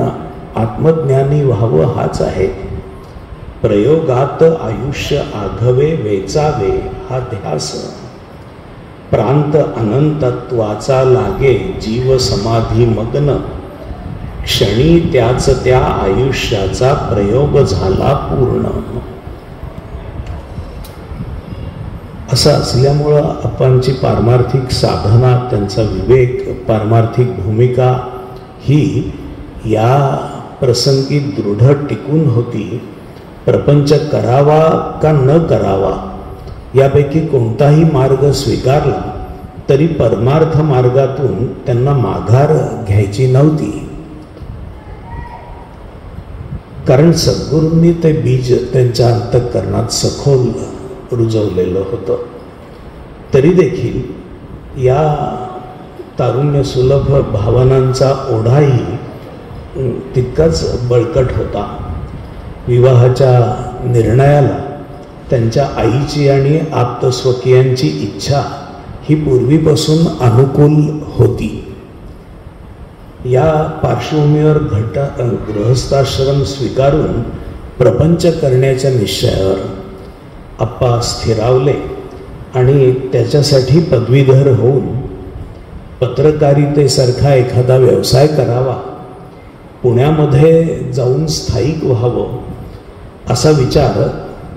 A: आत्मज्ञानी व्हावं हाच आहे. प्रयोगात आयुष्य आघवे वेचावे हा ध्यास, प्रांत अनंतत्वाचा लागे जीव समाधी मग्न, क्षणी त्याच त्या आयुष्याचा प्रयोग झाला पूर्ण. असं असल्यामुळं आपणची पारमार्थिक साधना, त्यांचा विवेक, पारमार्थिक भूमिका ही या प्रसंगी दृढ टिकून होती. प्रपंच करावा का न करावा यापैकी कोणताही मार्ग स्वीकारला तरी परमार्थ मार्गातून त्यांना माघार घ्यायची नव्हती. कारण सद्गुरूंनी ते बीज त्यांच्या अंतःकरणात सखोल रुजवलेलं होतं. तरी देखील या तारुण्य सुलभ भावनांचा ओढाही तितकाच बळकट होता. विवाहाच्या निर्णयाला त्यांच्या आईची आणि आप्तस्वकीयांची इच्छा ही पूर्वीपासून अनुकूल होती. या पार्श्वभूमीवर गृहस्थाश्रम स्वीकारून प्रपंच करण्याच्या निश्चयावर आप्पा स्थिरावले आणि त्याच्यासाठी पदवीधर होऊन पत्रकारितेसारखा एखादा व्यवसाय करावा, पुण्यामध्ये जाऊन स्थायिक व्हावं असा विचार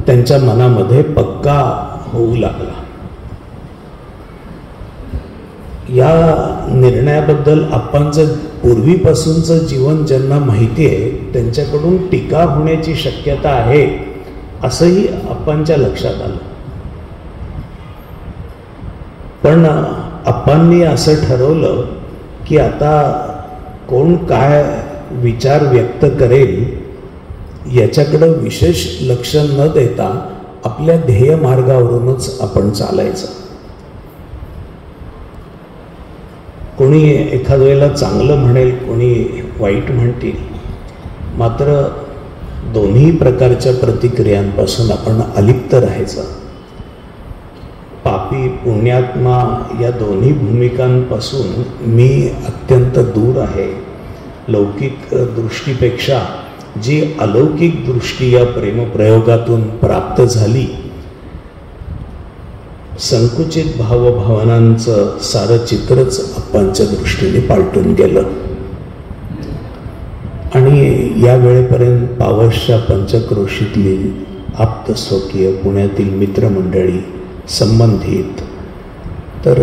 A: त्यांच्या मनामध्ये पक्का होऊ लागला. या निर्णयाबद्दल आप्पांचं पूर्वीपासूनचं जीवन ज्यांना माहिती आहे त्यांच्याकडून टीका होण्याची शक्यता आहे असंही आप्पांच्या लक्षात आलं. पण आप्पांनी असं ठरवलं की आता कोण काय विचार व्यक्त करेल याच्याकडं विशेष लक्ष न देता आपल्या ध्येय मार्गावरूनच आपण चालायचं. कोणी एखाद वेळेला चांगलं म्हणेल, कोणी वाईट म्हणतील, मात्र दोन्ही प्रकारच्या प्रतिक्रियांपासून आपण अलिप्त राहायचं. पापी पुण्यात्मा या दोन्ही भूमिकांपासून मी अत्यंत दूर आहे. लौकिक दृष्टीपेक्षा जी अलौकिक दृष्टी या प्रेमप्रयोगातून प्राप्त झाली, संकुचित भावभावनांचं सारं चित्रच अप्पांच्या दृष्टीने पालटून गेलं. आणि या वेळेपर्यंत पावसच्या पंचक्रोशीतली आप्तस्वकीय, पुण्यातील मित्रमंडळी, संबंधित, तर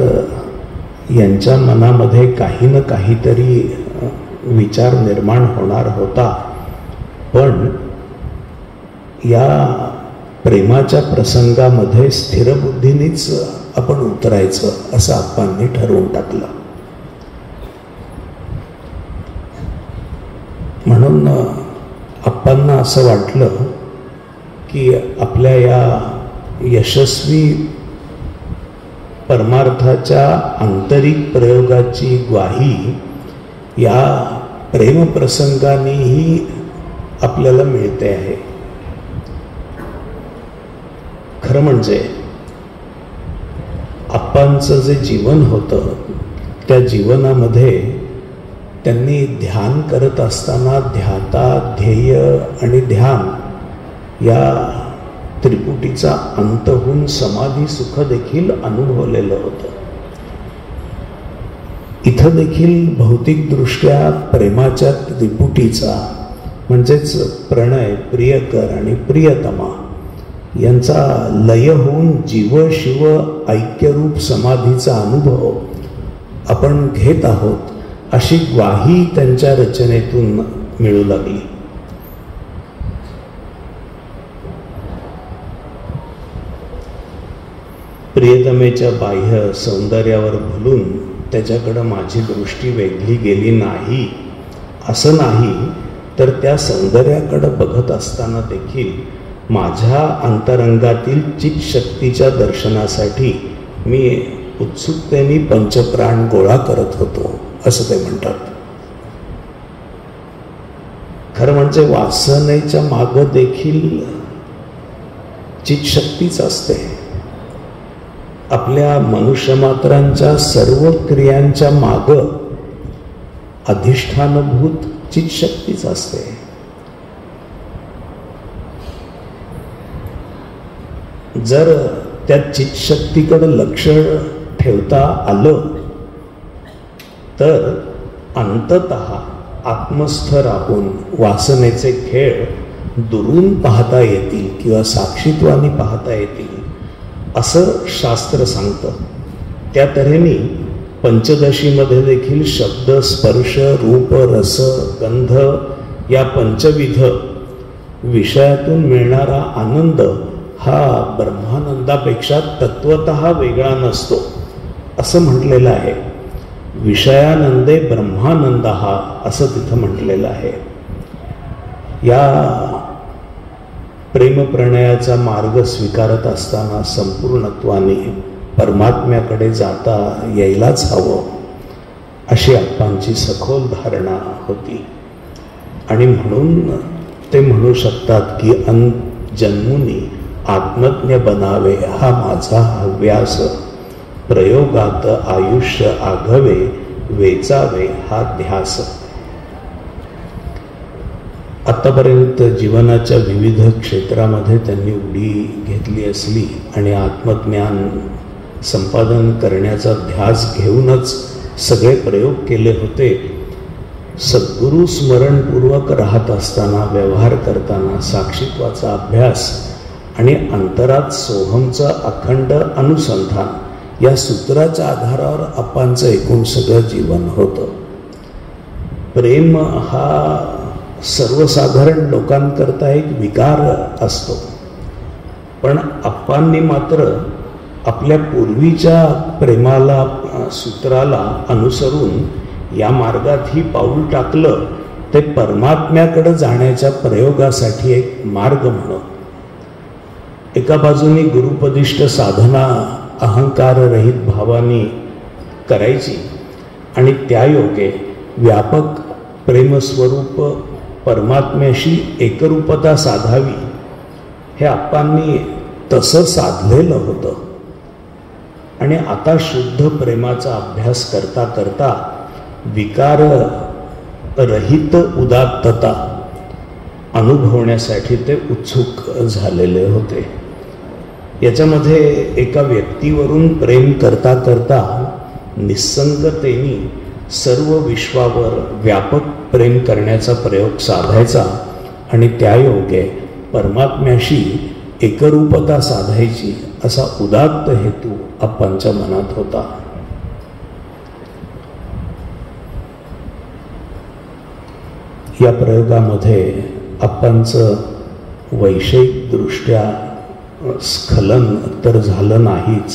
A: यांच्या मनामध्ये काही ना काहीतरी विचार निर्माण होणार होता. पण या प्रेमाच्या प्रसंगामध्ये स्थिरबुद्धीनेच आपण उतरायचं असं आप्पांनी ठरवून टाकलं. म्हणून आप्पांना असं वाटलं की आपल्या या यशस्वी परमार्थाच्या आंतरिक प्रयोगाची ग्वाही या प्रेमप्रसंगानेही आपल्याला मिळते आहे. खरं म्हणजे आप्पांचं जे जीवन होतं त्या जीवनामध्ये त्यांनी ध्यान करत असताना ध्याता, ध्येय आणि ध्यान या त्रिपुटीचा अंत होऊन समाधी सुख देखील अनुभवलेलं होतं. इथं देखील भौतिकदृष्ट्या प्रेमाच्या त्रिपुटीचा म्हणजेच प्रणय, प्रियकर आणि प्रियतमा यांचा लय होऊन जीव शिव ऐक्यरूप समाधीचा अनुभव आपण घेत आहोत अशी ग्वाही त्यांच्या रचनेतून मिळू लागली. प्रियतमेच्या बाह्य सौंदर्यावर भुलून त्याच्याकडं माझी दृष्टी वेधली गेली नाही असं नाही, तर त्या सौंदर्याकडं बघत असताना देखील माझ्या अंतरंगातील चित्शक्तीच्या दर्शनासाठी मी उत्सुकतेने पंचप्राण गोळा करत होतो असं ते म्हणतात. खरं म्हणजे वासनेच्या मागं देखील चित्शक्तीच असते. आपल्या मनुष्यमात्रांच्या सर्व क्रियांच्या मागं अधिष्ठानभूत चित्शक्तीच असते. जर त्या चित्शक्तीकडे लक्ष ठेवता आलं तर अंततः आत्मस्थ राहून वासनेचे खेळ दुरून पाहता येतील किंवा साक्षीत्वाने पाहता येतील असं शास्त्र सांगतं. त्या तऱ्हेने पंचदशीमध्ये देखील शब्द, स्पर्श, रूप, रस, गंध या पंचविध विषयातून मिळणारा आनंद हा ब्रह्मानंदापेक्षा तत्वतः वेगळा नसतो असं म्हटलेलं आहे. विषयानंदे ब्रह्मानंद हा असं तिथं म्हटलेलं आहे. या प्रेमप्रणयाचा मार्ग स्वीकारत असताना संपूर्णत्वाने परमात्म्याकडे जाता यायलाच हवं अशी आप्पांची सखोल धारणा होती. आणि म्हणून ते म्हणू शकतात की जन्मुनी आत्मज्ञ बनावे हा माझा हव्यास, प्रयोगात आयुष्य आघवे वेचावे हा ध्यास. आतापर्यंत जीवनाच्या विविध क्षेत्रामध्ये त्यांनी उडी घेतली असली आणि आत्मज्ञान संपादन करण्याचा ध्यास घेऊनच सगळे प्रयोग केले होते. सद्गुरू स्मरणपूर्वक राहत असताना, व्यवहार करताना साक्षीत्वाचा अभ्यास आणि अंतरात सोहमचं अखंड अनुसंधान या सूत्राच्या आधारावर आप्पांचं एकूण सगळं जीवन होतं. प्रेम हा सर्वसाधारण लोकांकरता एक विकार असतो, पण आप्पांनी मात्र आपल्या पूर्वीच्या प्रेमाला, सूत्राला अनुसरून या मार्गात ही पाऊल टाकलं ते परमात्म्याकडे जाण्याच्या प्रयोगासाठी एक मार्ग म्हणून एका बाजूने गुरुपदिष्ट साधना अहंकाररहित भावाने करायची आणि त्या योगे व्यापक प्रेमस्वरूप परमात्म्याशी एकरूपता साधावी, हे आप्पांनी तसं साधलेलं होतं. आणि आता शुद्ध प्रेमाचा अभ्यास करता करता विकार रहित उदात्तता अनुभवण्यासाठी ते उत्सुक झालेले होते. याच्यामध्ये एका व्यक्तीवरून प्रेम करता करता निस्संगतेने सर्व विश्वावर व्यापक प्रेम करण्याचा प्रयोग साधायचा आणि त्यायोगे परमात्म्याशी एकरूपता साधायची, असा उदात्त हेतू आप्पांच्या मनात होता. या प्रयोगामध्ये आप्पांचं वैषयिकदृष्ट्या स्खलन तर झालं नाहीच,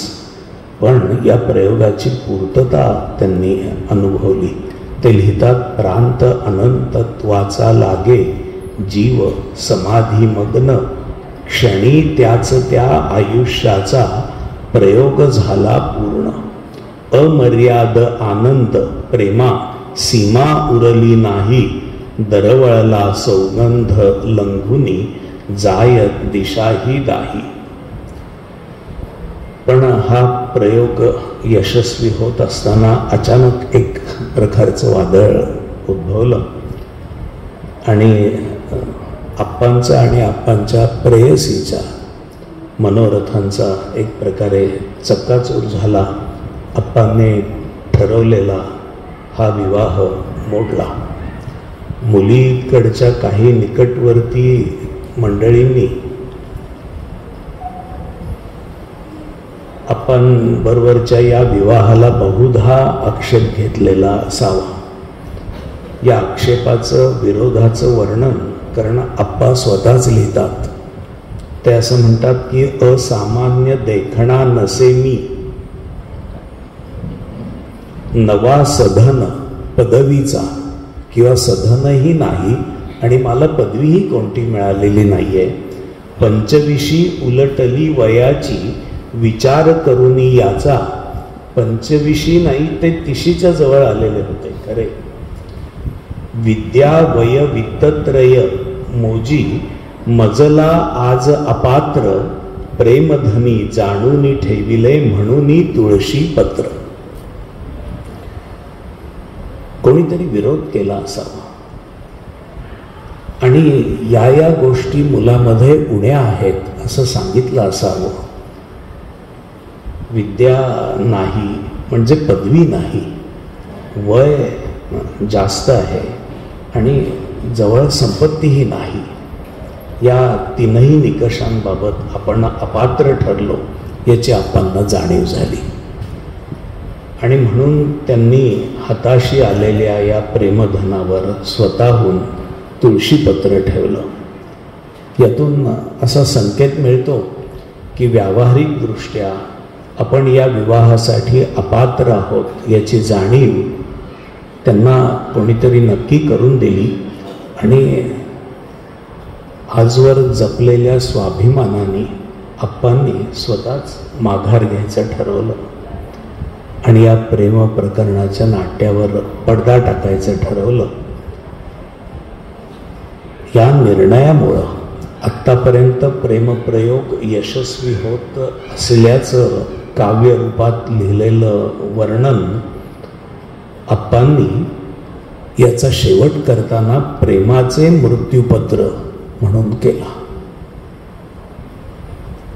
A: पण या प्रयोगाची पूर्तता त्यांनी अनुभवली. ते लिहितात, प्रांत अनंतत्वाचा लागे जीव समाधीमग्न, क्षणी त्याच त्या आयुष्याचा प्रयोग झाला पूर्ण. अमर्याद आनंद प्रेमा सीमा उरली नाही, दरवळला सौगंध लंघुनी जायत दिशाही दाही. पण हा प्रयोग यशस्वी होत असताना अचानक एक प्रकारचं वादळ उद्भवलं आणि आप्पांचा आणि आप्पांच्या प्रेयसीच्या मनोरथांचा एक प्रकारे चक्काचूर झाला. आप्पांनी ठरवलेला हा विवाह मोडला. मुलीकडच्या काही निकटवर्ती मंडळींनी आप्पांबरोबरच्या या विवाहाला बहुधा आक्षेप घेतलेला असावा. या आक्षेपाचं विरोधाचं वर्णन कारण आप्पा स्वतःच लिहितात. ते असं म्हणतात की असामान्य देखणा नसे मी, नवा सधन पदवीचा किंवा सधनही नाही आणि मला पदवीही कोणती मिळालेली नाहीये. पंचविशी उलटली वयाची विचार करून याचा, पंचविशी नाही ते तिशीच्या जवळ आलेले होते खरे. विद्या वय वित्तत्रय मोजी मजला आज अपात्र, प्रेमधनी जाणूनी ठेविले म्हणूनी तुळशी पत्र. कोणीतरी विरोध केला असावा आणि या गोष्टी मुलामध्ये उण्या आहेत असं सांगितलं असावं. विद्या नाही म्हणजे पदवी नाही, वय जास्त आहे आणि जवळ संपत्तीही नाही. या तीनही निकषांबाबत आपण अपात्र ठरलो याची आप्पांना जाणीव झाली आणि म्हणून त्यांनी हाताशी आलेल्या या प्रेमधनावर स्वतःहून तुळशीपत्र ठेवलं. यातून असा संकेत मिळतो की व्यावहारिकदृष्ट्या आपण या विवाहासाठी अपात्र आहोत याची जाणीव त्यांना कोणीतरी नक्की करून दिली आणि आजवर जपलेल्या स्वाभिमानाने आप्पांनी स्वतःच माघार घ्यायचं ठरवलं आणि या प्रेम प्रकरणाच्या नाट्यावर पडदा टाकायचं ठरवलं. या निर्णयामुळं आत्तापर्यंत प्रेमप्रयोग यशस्वी होत असल्याचं काव्यरूपात लिहिलेलं वर्णन आप्पांनी याचा शेवट करताना प्रेमाचे मृत्यूपत्र म्हणून केला.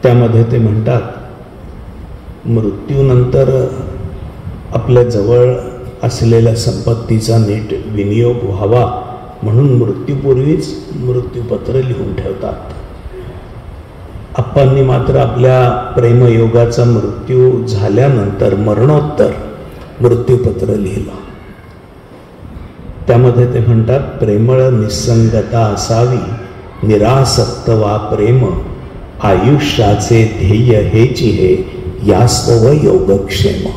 A: त्यामध्ये ते म्हणतात, मृत्यूनंतर आपल्या जवळ असलेल्या संपत्तीचा नीट विनियोग व्हावा म्हणून मृत्यूपूर्वीच मृत्यूपत्र लिहून ठेवतात. आप्पांनी मात्र आपल्या प्रेमयोगाचा मृत्यू झाल्यानंतर मरणोत्तर मृत्यूपत्र लिहिलं. त्यामध्ये ते म्हणतात, प्रेमळ निस्संगता असावी, निरासक्त वा प्रेम, आयुष्याचे ध्येय हेची हे, यास्तव योगक्षेम.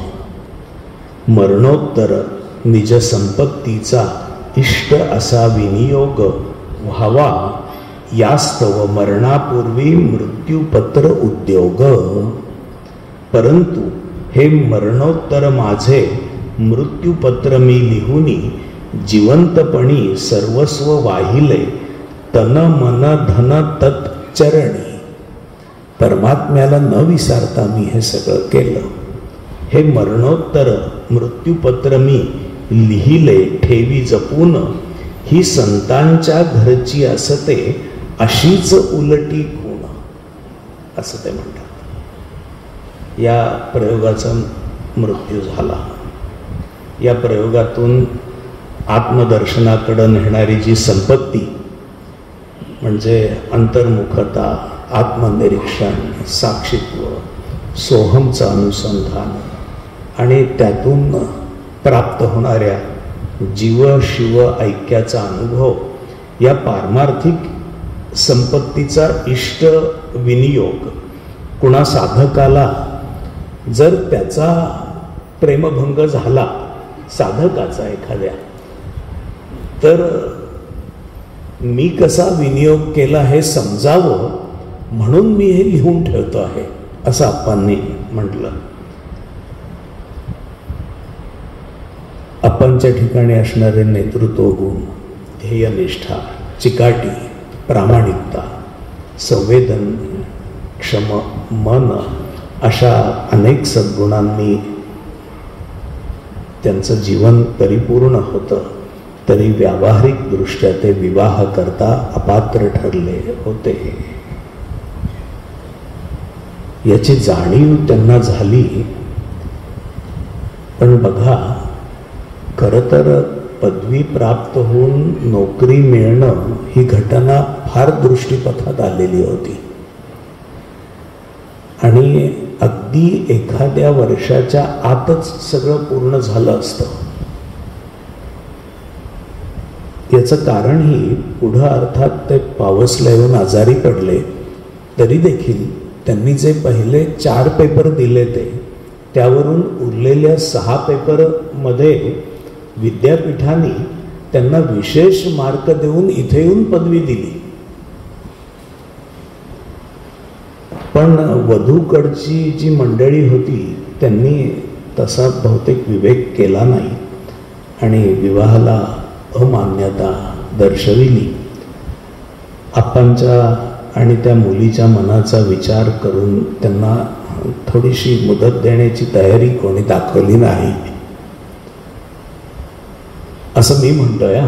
A: मरणोत्तर निज संपत्तीचा इष्ट असा विनियोग व्हावा यास्तव मरणापूर्वी मृत्यूपत्र उद्योग. परंतु हे मरणोत्तर माझे मृत्यूपत्र मी लिहुनी जिवंतपणी सर्वस्व वाहिले तन मन धन तत्चरणी. परमात्म्याला न विसारता मी हे सगळं केलं. हे मरणोत्तर मृत्यूपत्र मी लिहिले ठेवी जपून ही संतांच्या घरची असते अशीच उलटी गुण, असं ते म्हणतात. या प्रयोगाचा मृत्यू झाला. या प्रयोगातून आत्मदर्शनाकडे नेणारी जी संपत्ती म्हणजे अंतर्मुखता, आत्मनिरीक्षण, साक्षीत्व, सोहमचं अनुसंधान आणि त्यातून प्राप्त होणाऱ्या जीव शिव ऐक्याचा अनुभव, या पारमार्थिक संपत्तीचा इष्ट विनियोग कुणा साधकाला जर त्याचा प्रेमभंग झाला साधकाचा एखाद्या, तर मी कसा विनियोग केला हे समजावं म्हणून मी हे लिहून ठेवतो आहे, असं आप्पांनी म्हटलं. आप्पांच्या ठिकाणी असणारे नेतृत्व गुण, ध्येयनिष्ठा, चिकाटी, प्रामाणिकता, संवेदनक्षम मन अशा अनेक सद्गुणांनी त्यांचं जीवन परिपूर्ण होतं. तरी व्यावहारिक दृष्ट्या ते विवाह करता अपात्र ठरले होते. याची जाणीव त्यांना झाली. पण बघा, खरं तर पदवी प्राप्त होऊन नोकरी मिळणं ही घटना फार दृष्टीपथात आलेली होती आणि अगदी एखाद्या वर्षाच्या आतच सगळं पूर्ण झालं असतं. याचं कारणही पुढं अर्थात ते पावसला येऊन आजारी पडले तरी देखील त्यांनी जे पहिले 4 पेपर दिले त्यावरून उरलेल्या 6 पेपरमध्ये विद्यापीठाने त्यांना विशेष मार्क देऊन इथे येऊन पदवी दिली. पण वधूकडची जी मंडळी होती त्यांनी तसा बहुतेक विवेक केला नाही आणि विवाहाला अमान्यता दर्शविली. आप्पांच्या आणि त्या मुलीच्या मनाचा विचार करून त्यांना थोडीशी मुदत देण्याची तयारी कोणी दाखवली नाही, असं मी म्हणतोय.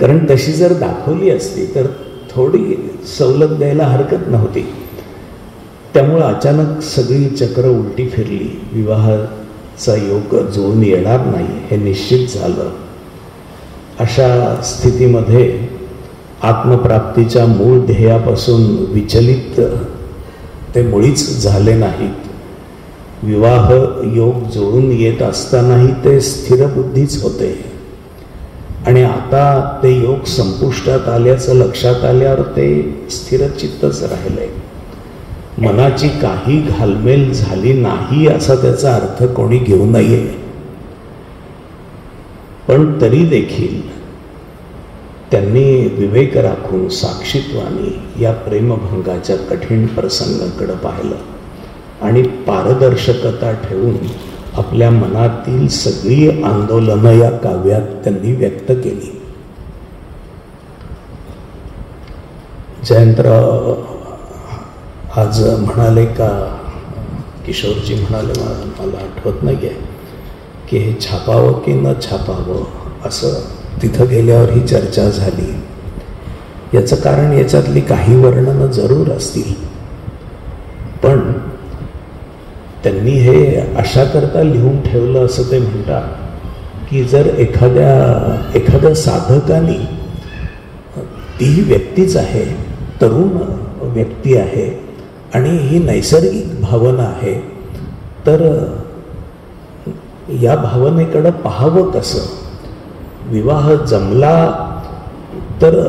A: कारण तशी जर दाखवली असती तर थोडी सवलत द्यायला हरकत नव्हती. त्यामुळं अचानक सगळी चक्र उलटी फिरली. विवाहाचा योग जुळून येणार नाही हे निश्चित झालं. अशा स्थितीमध्ये आत्मप्राप्तीच्या मूळ ध्येयापासून विचलित ते मुळीच झाले नाहीत. विवाह योग जुळून येत असतानाही ते स्थिरबुद्धीच होते आणि आता ते योग संपुष्टात आल्याचं लक्षात आल्यावर ते स्थिरचित्तच राहिले. मनाची काही घालमेल झाली नाही असा त्याचा अर्थ कोणी घेऊ नये. पण तरी देखील त्यांनी विवेक राखून साक्षीत्वाने या प्रेमभंगाच्या कठीण प्रसंगाकडे पाहिलं आणि पारदर्शकता ठेवून आपल्या मनातील सगळी आंदोलनं या काव्यात त्यांनी व्यक्त केली. जयंतराव आज म्हणाले का, किशोरजी म्हणाले, मला आठवत नाही आहे की हे छापावं की न छापावं, असं तिथं गेल्यावर ही चर्चा झाली. याचं कारण याच्यातली काही वर्णनं जरूर असतील, पण त्यांनी हे अशा करता लिहून ठेवलं असं ते म्हणतात की जर एखाद्या साधकाने, ती व्यक्तीच आहे, तरुण व्यक्ती आहे आणि ही नैसर्गिक भावना आहे, तर या भावनेकडं पाहावं कसं. विवाह जमला तर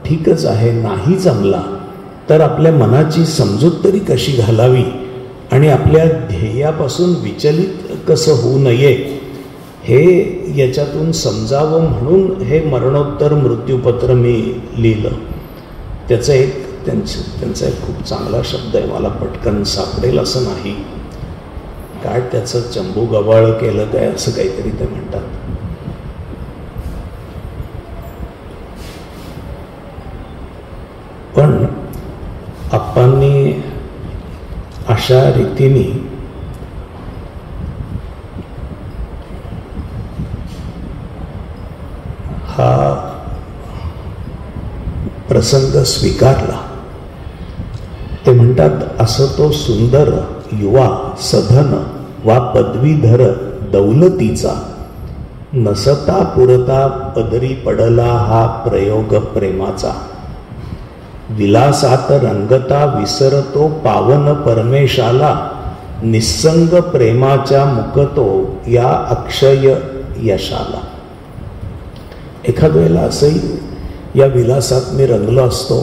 A: ठीकच आहे, नाही जमला तर आपल्या मनाची समजूत तरी कशी घालावी आणि आपल्या ध्येयापासून विचलित कसं होऊ नये हे याच्यातून समजावं म्हणून हे मरणोत्तर मृत्यूपत्र मी लिहिलं. त्याचं एक त्यांचा एक खूप चांगला शब्द आहे, मला पटकन सापडेल असं नाही, काय त्याचं चंबू गव्हाळ केलं काय असं काहीतरी ते म्हणतात. पण आप्पांनी अशा रीतीने हा प्रसंग स्वीकारला. ते म्हणतात, असं तो सुंदर युवा सधन वा पदवीधर दौलतीचा नसता पुरता पदरी पडला हा प्रयोग प्रेमाचा. विलासात रंगता विसरतो पावन परमेशाला, निस्संग प्रेमाच्या मुकतो या अक्षय यशाला. एखाद वेळेला असंही या विलासात मी रंगलो असतो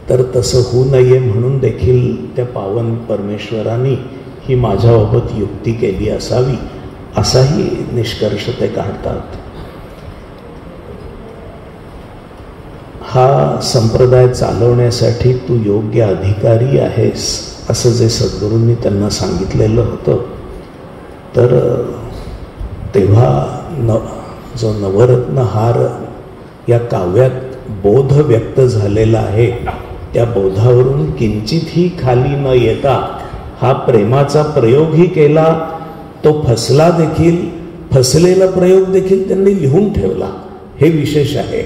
A: तर तसं होऊ नये म्हणून देखील त्या पावन परमेश्वराने ही माझ्याबाबत युक्ती केली असावी, असाही निष्कर्ष ते काढतात. हा संप्रदाय चालवण्यासाठी तू योग्य अधिकारी आहेस असं जे सद्गुरूंनी त्यांना सांगितलेलं होतं, तर तेव्हा जो नवरत्न हार या काव्यात बोध व्यक्त झालेला आहे, त्या बोधावरून किंचितही खाली न येता हा प्रेमाचा प्रयोगही केला. तो फसला देखील, फसलेला प्रयोग देखील त्यांनी लिहून ठेवला. हे विशेष आहे.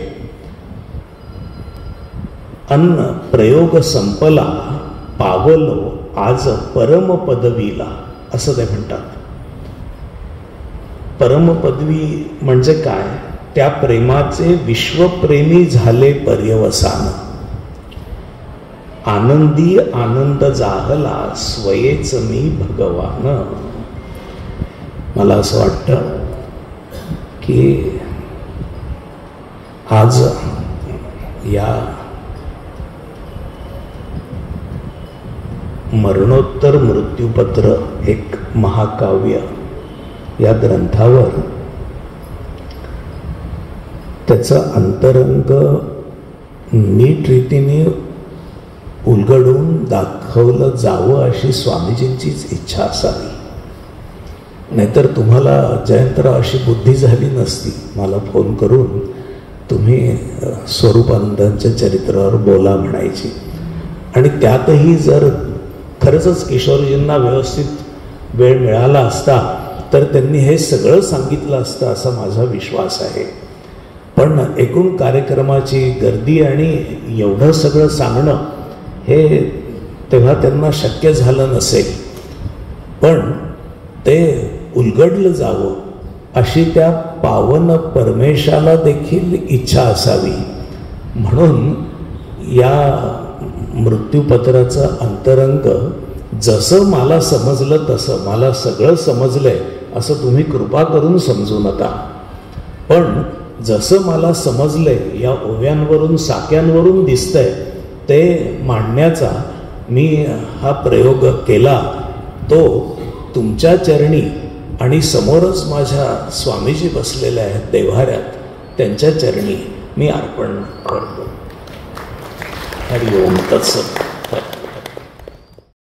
A: अन्न प्रयोग संपला पावलो आज परम पदवीला असं ते म्हणतात. परमपदवी म्हणजे काय? त्या प्रेमाचे विश्वप्रेमी झाले पर्यवसान. आनंदी आनंद जाहला स्वयेच मी भगवान. मला असं वाटतं की आज या मरणोत्तर मृत्यूपत्र एक महाकाव्य या ग्रंथावर त्याचं अंतरंग नीट रीतीने उलगडून दाखवलं जावं अशी स्वामीजींचीच इच्छा असावी. नाहीतर तुम्हाला जयंतराव अशी बुद्धी झाली नसती मला फोन करून तुम्ही स्वरूपानंदांच्या चरित्रावर बोला म्हणायची. आणि त्यातही जर खरंच किशोरजींना व्यवस्थित वेळ मिळाला असता तर त्यांनी हे सगळं सांगितलं असतं असा माझा विश्वास आहे. पण एकूण कार्यक्रमाची गर्दी आणि एवढं सगळं सांगणं हे तेव्हा त्यांना शक्य झालं नसेल. पण ते उलगडलं जावं अशी त्या पावन परमेशाला देखील इच्छा असावी म्हणून या मृत्यूपत्राचं अंतरंग जसं मला समजलं तसं, मला सगळं समजलंय असं तुम्ही कृपा करून समजू नका. पण जसं मला समजलंय या ओव्यांवरून साक्यांवरून दिसतंय ते मांडण्याचा मी हा प्रयोग केला. तो तुमच्या चरणी आणि समोरच माझ्या स्वामीजी बसलेले आहेत देव्हाऱ्यात, त्यांच्या चरणी मी अर्पण करतो. हरि ओम तत्सत.